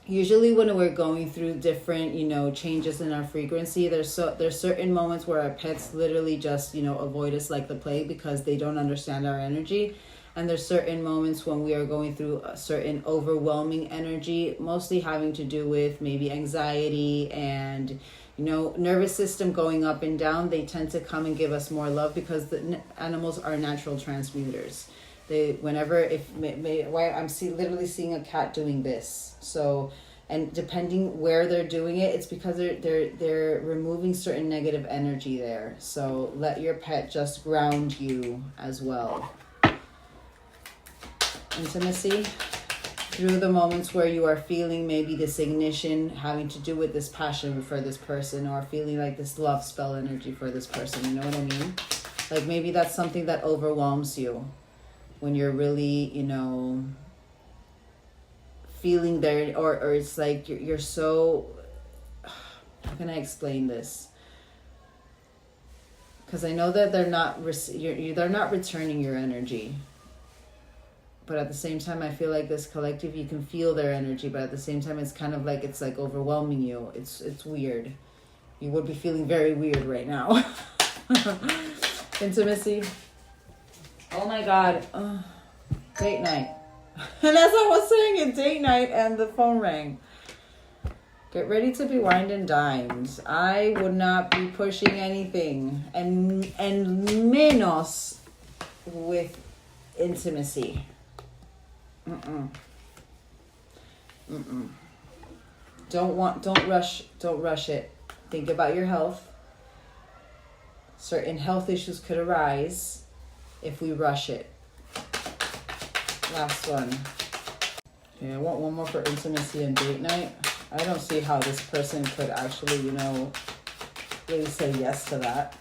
usually when we're going through different, changes in our frequency, there's certain moments where our pets literally just, avoid us like the plague because they don't understand our energy. And there's certain moments when we are going through a certain overwhelming energy, mostly having to do with maybe anxiety and nervous system going up and down. They tend to come and give us more love because the animals are natural transmuters. Why I'm literally seeing a cat doing this. So, and depending where they're doing it, it's because they're removing certain negative energy there. So let your pet just ground you as well. Intimacy. Through the moments where you are feeling maybe this ignition having to do with this passion for this person, or feeling like this love spell energy for this person, you know what I mean? Like maybe that's something that overwhelms you when you're really, feeling there, or it's like you're so, how can I explain this? Because I know that they're not returning your energy. But at the same time, I feel like this collective, you can feel their energy, but at the same time, it's kind of like, it's like overwhelming you. It's weird. You would be feeling very weird right now. Intimacy. Oh my God. Date night. And as I was saying, it date night and the phone rang. Get ready to be wined and dined. I would not be pushing anything. And menos with intimacy. Don't rush it. Think about your health. Certain health issues could arise if we rush it. Last one. Yeah, I want one more for intimacy and date night. I don't see how this person could actually, really say yes to that.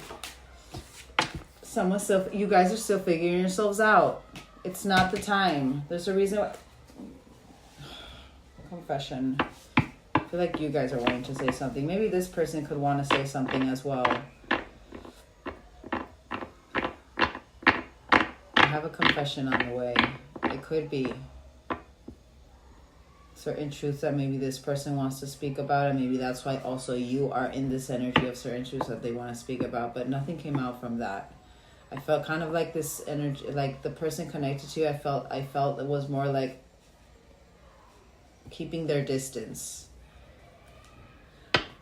You guys are still figuring yourselves out. It's not the time. There's a reason why. Confession. I feel like you guys are wanting to say something. Maybe this person could want to say something as well. I have a confession on the way. It could be. certain truths that maybe this person wants to speak about, and maybe that's why also you are in this energy of certain truths that they want to speak about, but nothing came out from that. I felt kind of like this energy, like the person connected to you, I felt it was more like keeping their distance.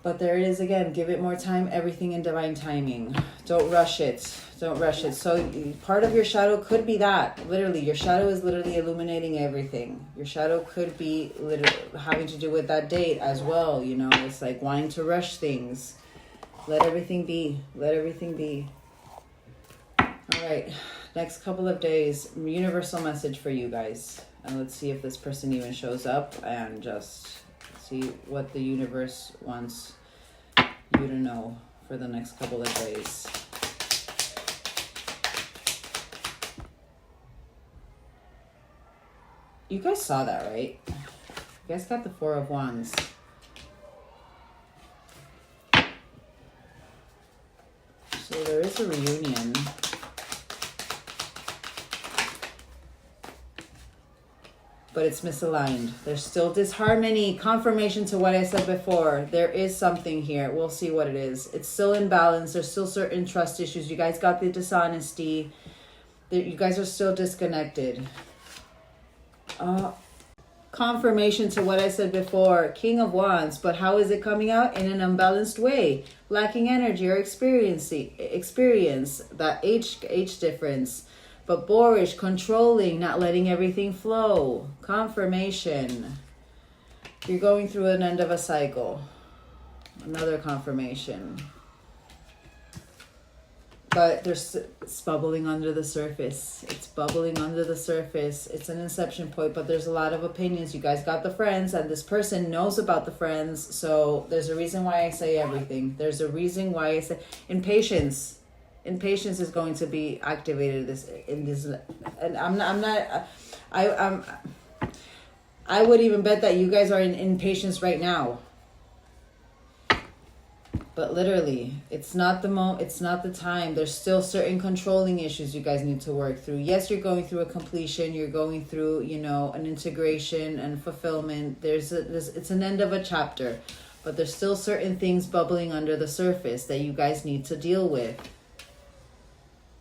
But there it is again, give it more time, everything in divine timing. Don't rush it. Don't rush it. So part of your shadow could be that. Literally, your shadow is literally illuminating everything. Your shadow could be literally having to do with that date as well. You know, it's like wanting to rush things. Let everything be. Let everything be. All right. Next couple of days, universal message for you guys. And let's see if this person even shows up and just see what the universe wants you to know for the next couple of days. You guys saw that, right? You guys got the Four of Wands. So there is a reunion. But it's misaligned. There's still disharmony. Confirmation to what I said before. There is something here. We'll see what it is. It's still imbalance. There's still certain trust issues. You guys got the dishonesty. You guys are still disconnected. Confirmation to what I said before. King of Wands. But how is it coming out? In an unbalanced way. Lacking energy or experience. That age difference. But boorish, controlling, not letting everything flow. Confirmation. You're going through an end of a cycle. Another confirmation. But it's bubbling under the surface. It's bubbling under the surface. It's an inception point, but there's a lot of opinions. You guys got the friends, and this person knows about the friends. So there's a reason why I say everything. There's a reason why I say impatience. Impatience is going to be activated in this, and I would even bet that you guys are in impatience right now. But literally, it's not the time. There's still certain controlling issues you guys need to work through. Yes, you're going through a completion. You're going through, an integration and fulfillment. It's an end of a chapter, but there's still certain things bubbling under the surface that you guys need to deal with.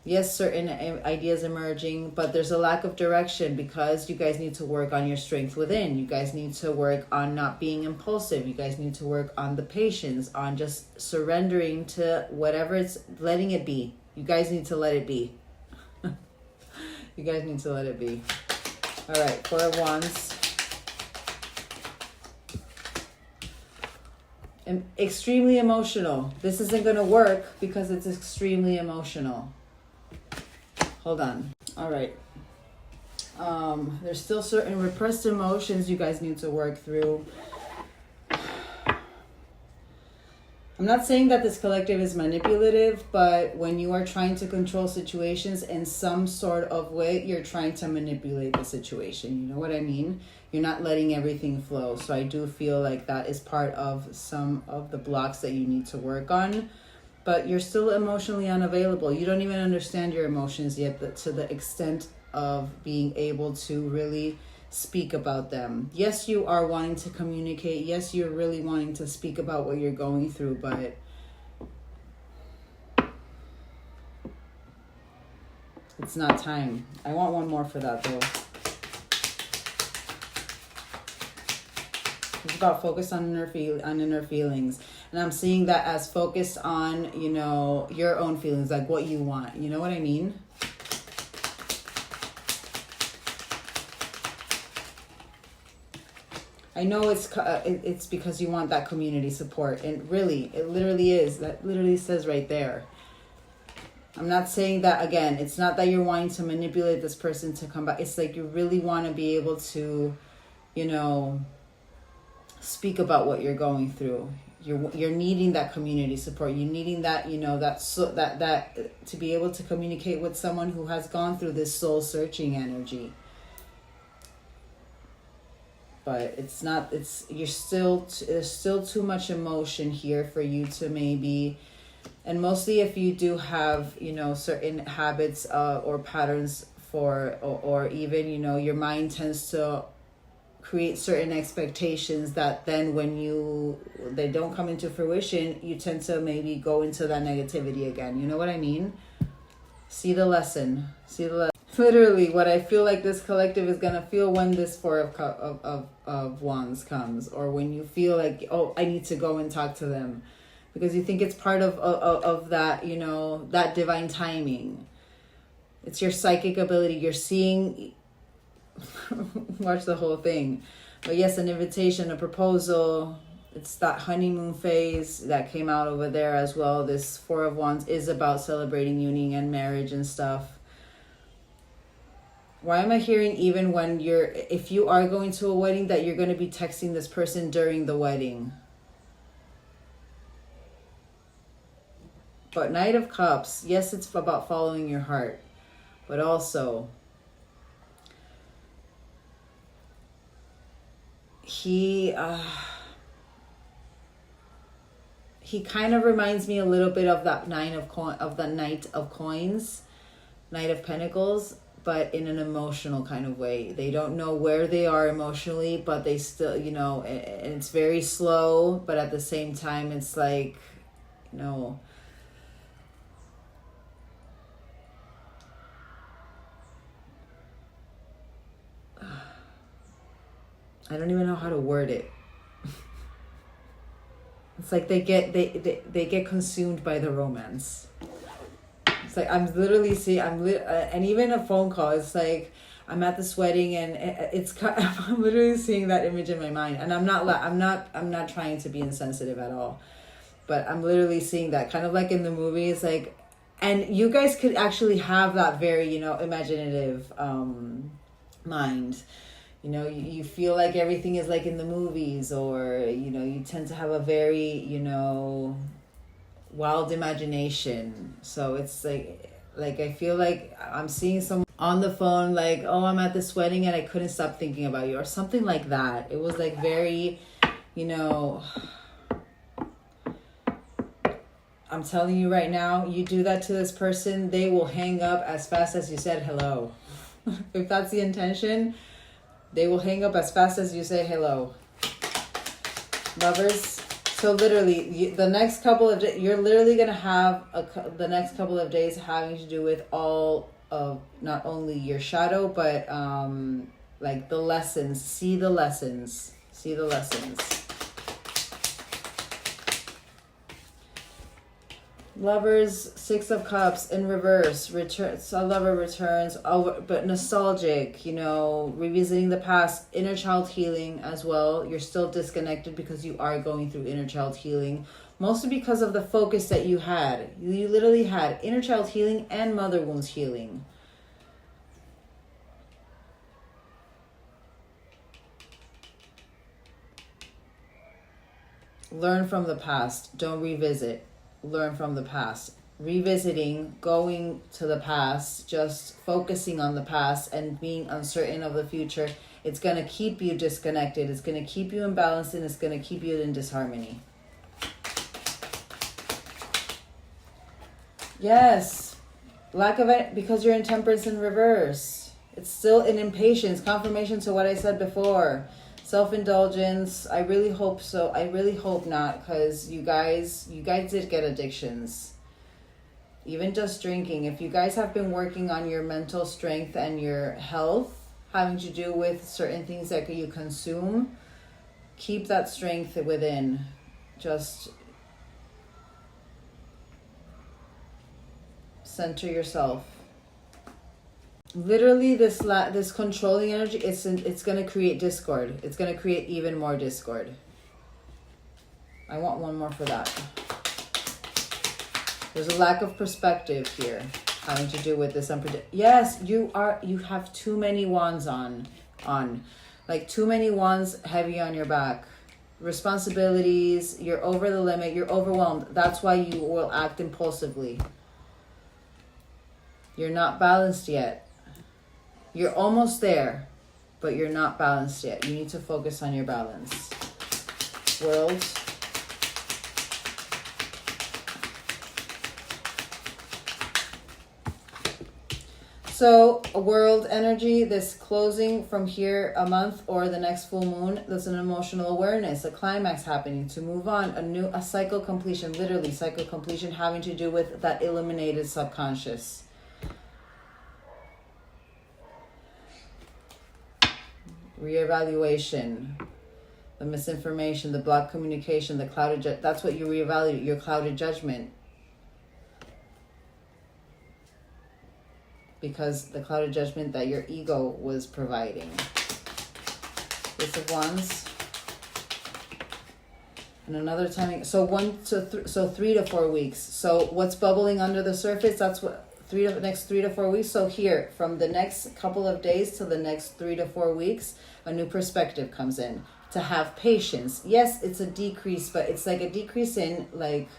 Yes, certain ideas emerging, but there's a lack of direction because you guys need to work on your strength within. You guys need to work on not being impulsive. You guys need to work on the patience, on just surrendering to whatever it's, letting it be. You guys need to let it be. You guys need to let it be. All right, Four of Wands. Extremely emotional. This isn't going to work because it's extremely emotional. Hold on. All right. There's still certain repressed emotions you guys need to work through. I'm not saying that this collective is manipulative, but when you are trying to control situations in some sort of way, you're trying to manipulate the situation. You know what I mean? You're not letting everything flow. So I do feel like that is part of some of the blocks that you need to work on. But you're still emotionally unavailable. You don't even understand your emotions yet to the extent of being able to really speak about them. Yes, you are wanting to communicate. Yes, you're really wanting to speak about what you're going through, but it's not time. I want one more for that, though. It's about focus on inner feelings. And I'm seeing that as focused on, your own feelings, like what you want. You know what I mean? I know it's because you want that community support. And really, it literally is. That literally says right there. I'm not saying that, again, it's not that you're wanting to manipulate this person to come back. It's like you really want to be able to, speak about what you're going through. You're needing that community support. You're needing that, that to be able to communicate with someone who has gone through this soul searching energy. But there's still too much emotion here for you to maybe, and mostly if you do have, certain habits or patterns or even, your mind tends to create certain expectations that then when they don't come into fruition, you tend to maybe go into that negativity again. You know what I mean? See the lesson. Literally, what I feel like this collective is gonna feel when this Four of Wands comes, or when you feel like, oh, I need to go and talk to them, because you think it's part of that, you know, that divine timing. It's your psychic ability. You're seeing. Watch the whole thing. But yes, an invitation, a proposal. It's that honeymoon phase that came out over there as well. This Four of Wands is about celebrating union and marriage and stuff. Why am I hearing even when if you are going to a wedding, that you're going to be texting this person during the wedding? But Knight of Cups, yes, it's about following your heart. But also, he kind of reminds me a little bit of that Knight of Coins, Knight of Pentacles, but in an emotional kind of way. They don't know where they are emotionally, but they still, you know, and it's very slow, but at the same time, it's like, you know, I don't even know how to word it. It's like they get consumed by the romance. It's like I'm literally seeing, and even a phone call, it's like I'm at this wedding and I'm literally seeing that image in my mind. And I'm not trying to be insensitive at all, but I'm literally seeing that kind of like in the movies, like, and you guys could actually have that very, you know, imaginative mind. You know, you feel like everything is like in the movies, or, you know, you tend to have a very, you know, wild imagination. So it's like I feel like I'm seeing someone on the phone like, oh, I'm at this wedding and I couldn't stop thinking about you, or something like that. It was like very, you know, I'm telling you right now, you do that to this person, they will hang up as fast as you said hello. If that's the intention, they will hang up as fast as you say hello. Lovers, so literally, the next couple of days, you're literally going to have the next couple of days having to do with all of not only your shadow, but like the lessons. See the lessons. See the lessons. Lovers, Six of Cups in reverse. Returns. A lover returns, but nostalgic, you know, revisiting the past. Inner child healing as well. You're still disconnected because you are going through inner child healing. Mostly because of the focus that you had. You literally had inner child healing and mother wounds healing. Learn from the past. Don't revisit. Learn from the past. Revisiting, going to the past, just focusing on the past and being uncertain of the future, it's going to keep you disconnected. It's going to keep you imbalanced, and it's going to keep you in disharmony. Yes. Lack of it, because you're in Temperance in reverse. It's still in impatience. Confirmation to what I said before. Self-indulgence. I really hope so. I really hope not, because you guys did get addictions. Even just drinking. If you guys have been working on your mental strength and your health, having to do with certain things that you consume, keep that strength within. Just center yourself. Literally, this controlling energy, it's going to create discord. It's going to create even more discord. I want one more for that. There's a lack of perspective here, having to do with this Yes, you have too many wands on. Like too many wands heavy on your back. Responsibilities, you're over the limit, you're overwhelmed. That's why you will act impulsively. You're not balanced yet. You're almost there, but you're not balanced yet. You need to focus on your balance. World. So world energy, this closing from here a month or the next full moon, there's an emotional awareness, a climax happening to move on, a cycle completion, literally cycle completion having to do with that illuminated subconscious. Reevaluation, the misinformation, the blocked communication, the clouded, that's what you reevaluate, your clouded judgment. Because the clouded judgment that your ego was providing. Ace of Wands. And another timing. So 3 to 4 weeks. So what's bubbling under the surface? That's what next 3 to 4 weeks. So here, from the next couple of days to the next 3 to 4 weeks, a new perspective comes in. To have patience. Yes, it's a decrease, but it's like a decrease in like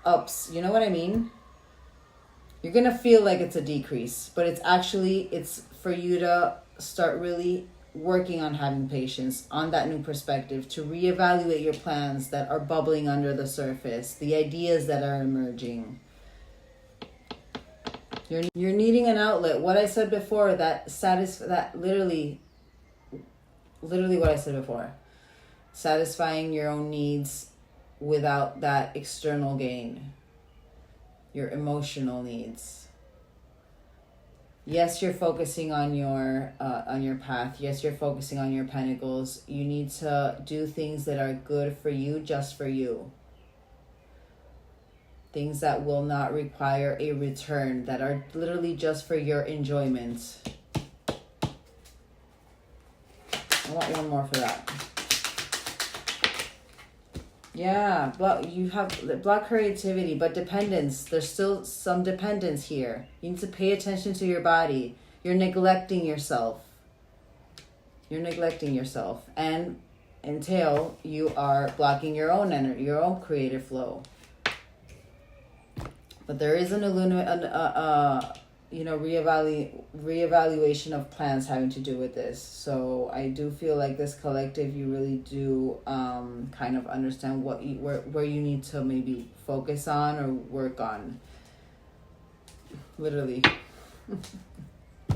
ups. You know what I mean? You're going to feel like it's a decrease, but it's for you to start really working on having patience, on that new perspective, to reevaluate your plans that are bubbling under the surface, the ideas that are emerging. You're needing an outlet. What I said before, that literally what I said before. Satisfying your own needs without that external gain. Your emotional needs. Yes, you're focusing on your path. Yes, you're focusing on your pentacles. You need to do things that are good for you, just for you. Things that will not require a return, that are literally just for your enjoyment. I want one more for that. Yeah, you have block creativity, but dependence. There's still some dependence here. You need to pay attention to your body. You're neglecting yourself. And until you are blocking your own energy, your own creative flow. But there is an reevaluation of plans having to do with this. So I do feel like this collective, you really do kind of understand where you need to maybe focus on or work on. Literally.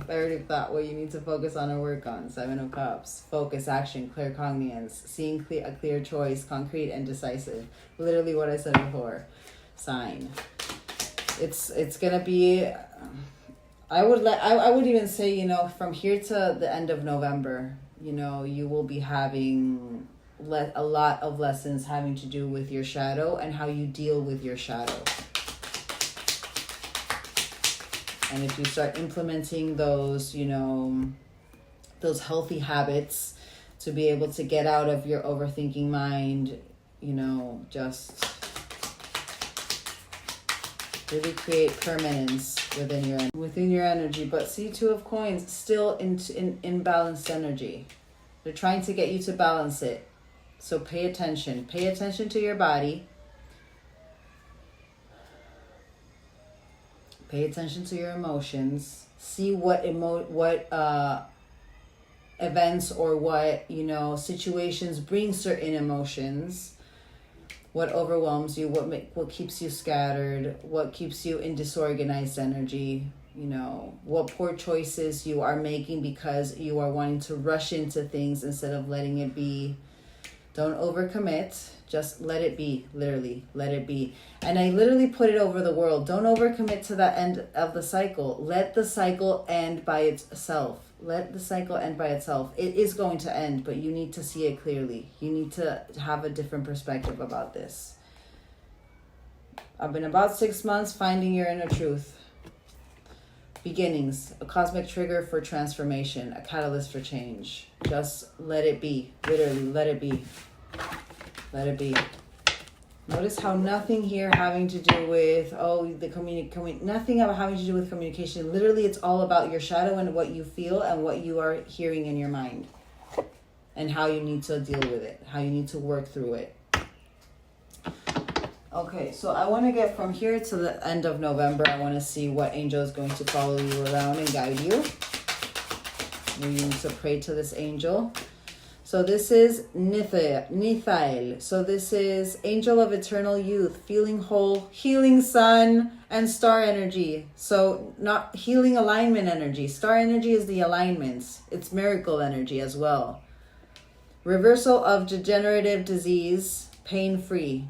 Clarity of thought, what you need to focus on or work on. 7 of Cups. Focus, action, claircognizance, seeing a clear choice, concrete and decisive. Literally what I said before. Sign. It's gonna be. I would even say, from here to the end of November, you will be having a lot of lessons having to do with your shadow and how you deal with your shadow. And if you start implementing those, those healthy habits to be able to get out of your overthinking mind, just really create permanence within your energy. But see, 2 of Coins, still in balanced energy. They're trying to get you to balance it. So pay attention. Pay attention to your body. Pay attention to your emotions. See what events or what situations bring certain emotions. What overwhelms you, what keeps you scattered, what keeps you in disorganized energy, what poor choices you are making because you are wanting to rush into things instead of letting it be. Don't overcommit, just let it be, literally, let it be. And I literally put it over the world. Don't overcommit to the end of the cycle. Let the cycle end by itself. Let the cycle end by itself. It is going to end, but you need to see it clearly. You need to have a different perspective about this. I've been about 6 months finding your inner truth. Beginnings, a cosmic trigger for transformation, a catalyst for change. Just let it be. Literally, let it be. Let it be. Notice how nothing here having to do with, nothing about having to do with communication. Literally, it's all about your shadow and what you feel and what you are hearing in your mind. And how you need to deal with it. How you need to work through it. Okay, so I want to get from here to the end of November. I want to see what angel is going to follow you around and guide you. You need to pray to this angel. So this is Nithael. So this is angel of eternal youth, feeling whole, healing sun, and star energy. So not healing alignment energy. Star energy is the alignments. It's miracle energy as well. Reversal of degenerative disease, pain-free.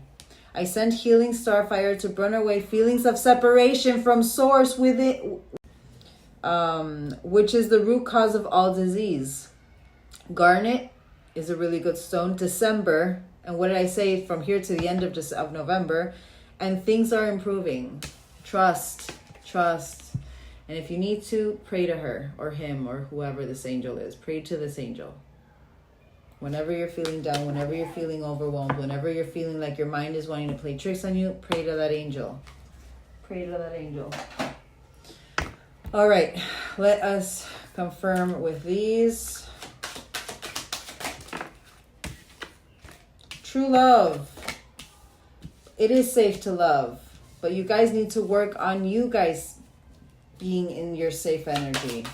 I send healing starfire to burn away feelings of separation from source within, which is the root cause of all disease. Garnet is a really good stone. December, and what did I say, from here to the end of November, and things are improving. Trust. And if you need to, pray to her or him or whoever this angel is. Pray to this angel. Whenever you're feeling down, whenever you're feeling overwhelmed, whenever you're feeling like your mind is wanting to play tricks on you, pray to that angel. Pray to that angel. All right, let us confirm with these. True love. It is safe to love, but you guys need to work on you guys being in your safe energy.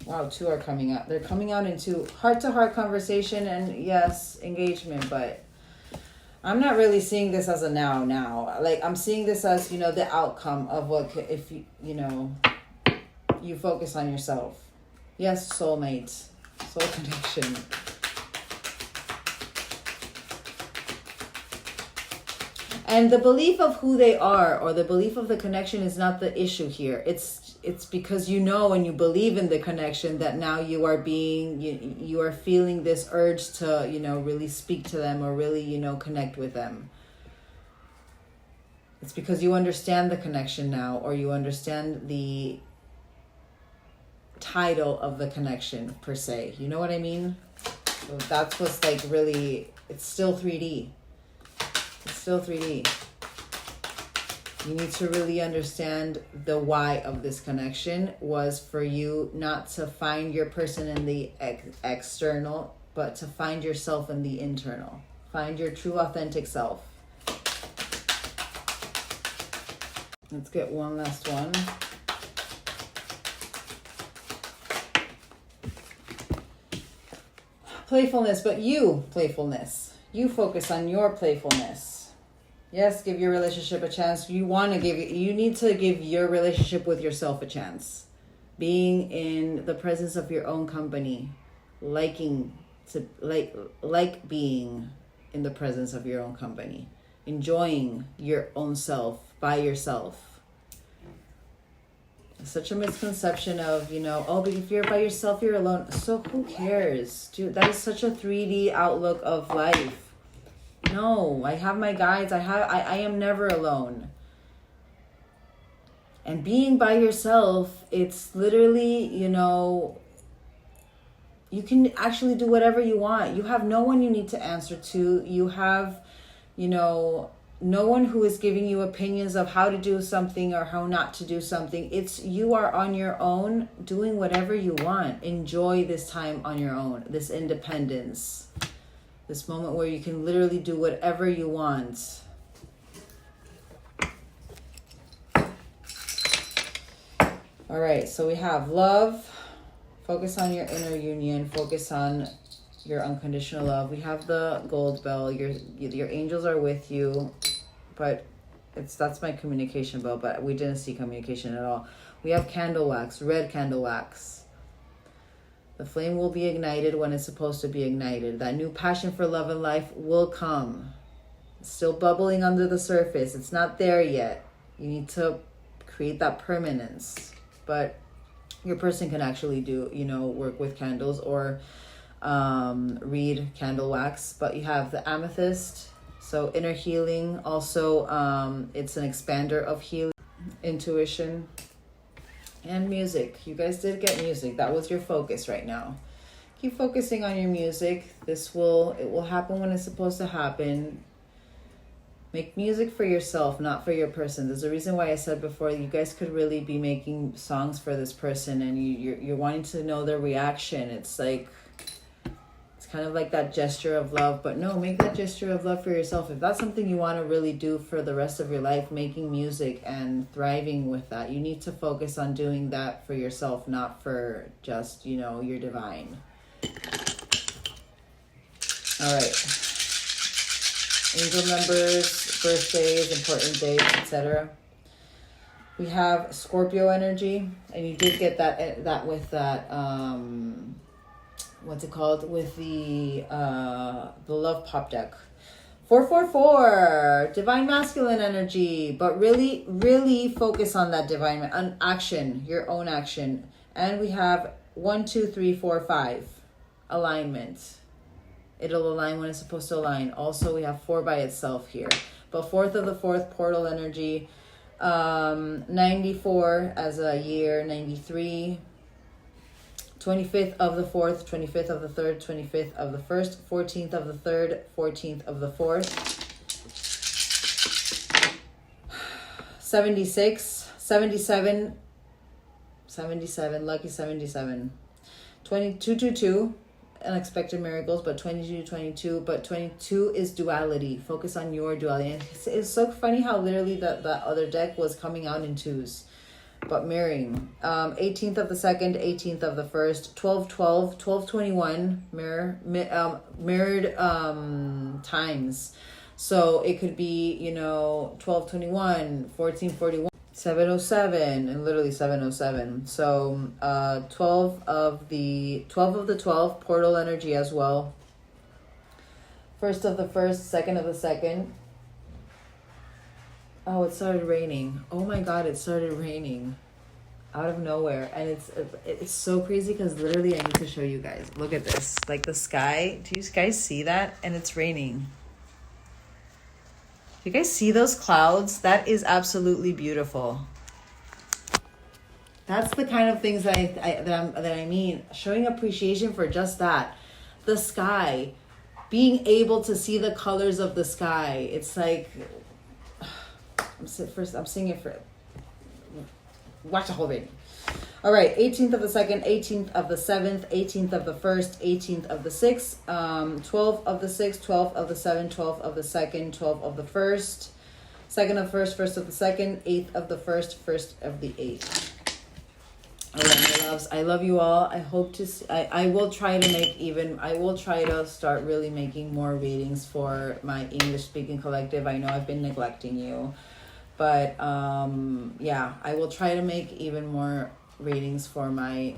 Wow, 2 are coming out. They're coming out into heart-to-heart conversation and yes, engagement, but I'm not really seeing this as a now. Like, I'm seeing this as, the outcome of what, if you focus on yourself. Yes, soulmates, soul connection. And the belief of who they are or the belief of the connection is not the issue here. It's because and you believe in the connection that now you are you are feeling this urge to, really speak to them or really, connect with them. It's because you understand the connection now, or you understand the title of the connection per se. You know what I mean? So that's what's like really, it's still 3D. It's still 3D. You need to really understand the why of this connection was for you not to find your person in the external, but to find yourself in the internal. Find your true authentic self. Let's get one last one. Playfulness, but playfulness. You focus on your playfulness. Yes, give your relationship a chance. You need to give your relationship with yourself a chance. Being in the presence of your own company, like being in the presence of your own company, enjoying your own self by yourself. Such a misconception of, but if you're by yourself, you're alone. So who cares? Dude, that is such a 3D outlook of life. No, I have my guides. I am never alone. And being by yourself, it's literally, you can actually do whatever you want. You have no one you need to answer to. You have, no one who is giving you opinions of how to do something or how not to do something. You are on your own doing whatever you want. Enjoy this time on your own, this independence. This moment where you can literally do whatever you want. All right, so we have love. Focus on your inner union. Focus on your unconditional love. We have the gold bell. Your angels are with you, but that's my communication bell, but we didn't see communication at all. We have candle wax, red candle wax. The flame will be ignited when it's supposed to be ignited. That new passion for love and life will come. It's still bubbling under the surface. It's not there yet. You need to create that permanence. But your person can actually do, work with candles or read candle wax. But you have the amethyst, so inner healing. Also, it's an expander of healing, intuition. And music. You guys did get music. That was your focus right now. Keep focusing on your music. It will happen when it's supposed to happen. Make music for yourself, not for your person. There's a reason why I said before, you guys could really be making songs for this person and you're wanting to know their reaction. It's kind of like that gesture of love, but no, make that gesture of love for yourself. If that's something you want to really do for the rest of your life, making music and thriving with that, you need to focus on doing that for yourself, not for just, you know, your divine. All right. Angel numbers, birthdays, important dates, etc. We have Scorpio energy, and you did get that with that what's it called, with the love pop deck. 444, divine masculine energy, but really focus on that divine on action, your own action. And we have 1 2 3 4 5 alignment. It'll align when it's supposed to align. Also, we have 4 by itself here, but 4th of the 4th portal energy. 94 as a year, 93, 25th of the 4th, 25th of the 3rd, 25th of the 1st, 14th of the 3rd, 14th of the 4th, 76, 77, lucky 77, 2222, unexpected miracles, but 22, but 22 is duality. Focus on your duality. And it's so funny how literally that other deck was coming out in 2s, but mirroring. 18th of the 2nd, 18th of the 1st, 1212, 1221 mirrored times. So it could be, you know, 1221, 1441, 707, and literally 707. So 12 of the 12 portal energy as well. 1st of the 1st, 2nd of the 2nd. Oh, it started raining. Oh my god, it started raining out of nowhere. And it's so crazy because literally I need to show you guys. Look at this. Like the sky. Do you guys see that? And it's raining. You guys see those clouds? That is absolutely beautiful. That's the kind of things that I mean. Showing appreciation for just that. The sky. Being able to see the colors of the sky. It's like, I'm seeing it for, watch the whole reading. All right, 18th of the 2nd, 18th of the 7th, 18th of the 1st, 18th of the 6th, 12 of the 6th, 12 of the 7th, 12 of the 2nd, 12 of the 1st, 2nd of the 1st, 1st of the 2nd, 8th of the 1st, 1st of the 8th. All right, my loves, I love you all. I hope to see, I will try to start really making more readings for my English speaking collective. I know I've been neglecting you, but yeah, I will try to make even more readings for my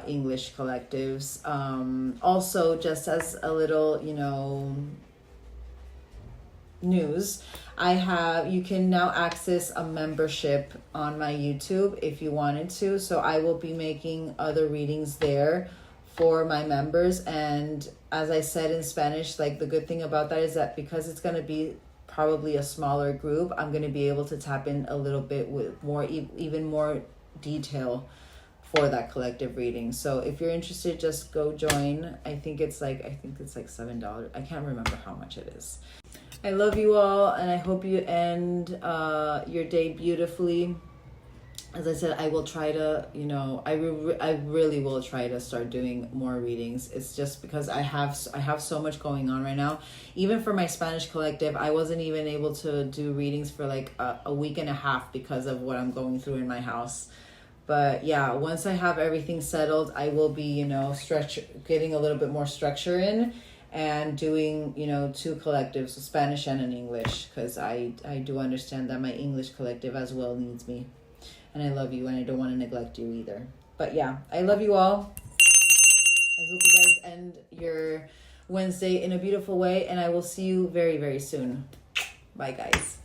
English collectives. Also, just as a little, you know, news, you can now access a membership on my YouTube if you wanted to. So I will be making other readings there for my members. And as I said in Spanish, like the good thing about that is that because it's going to be probably a smaller group, I'm going to be able to tap in a little bit with more, even more detail for that collective reading. So if you're interested, just go join. I think it's like $7. I can't remember how much it is. I love you all, and I hope you end your day beautifully. As I said, I will try to, you know, I really will try to start doing more readings. It's just because I have so much going on right now. Even for my Spanish collective, I wasn't even able to do readings for like a week and a half because of what I'm going through in my house. But yeah, once I have everything settled, I will be, you know, getting a little bit more structure in and doing, you know, 2 collectives, a Spanish and an English, because I do understand that my English collective as well needs me. And I love you, and I don't want to neglect you either. But yeah, I love you all. I hope you guys end your Wednesday in a beautiful way, and I will see you very, very soon. Bye, guys.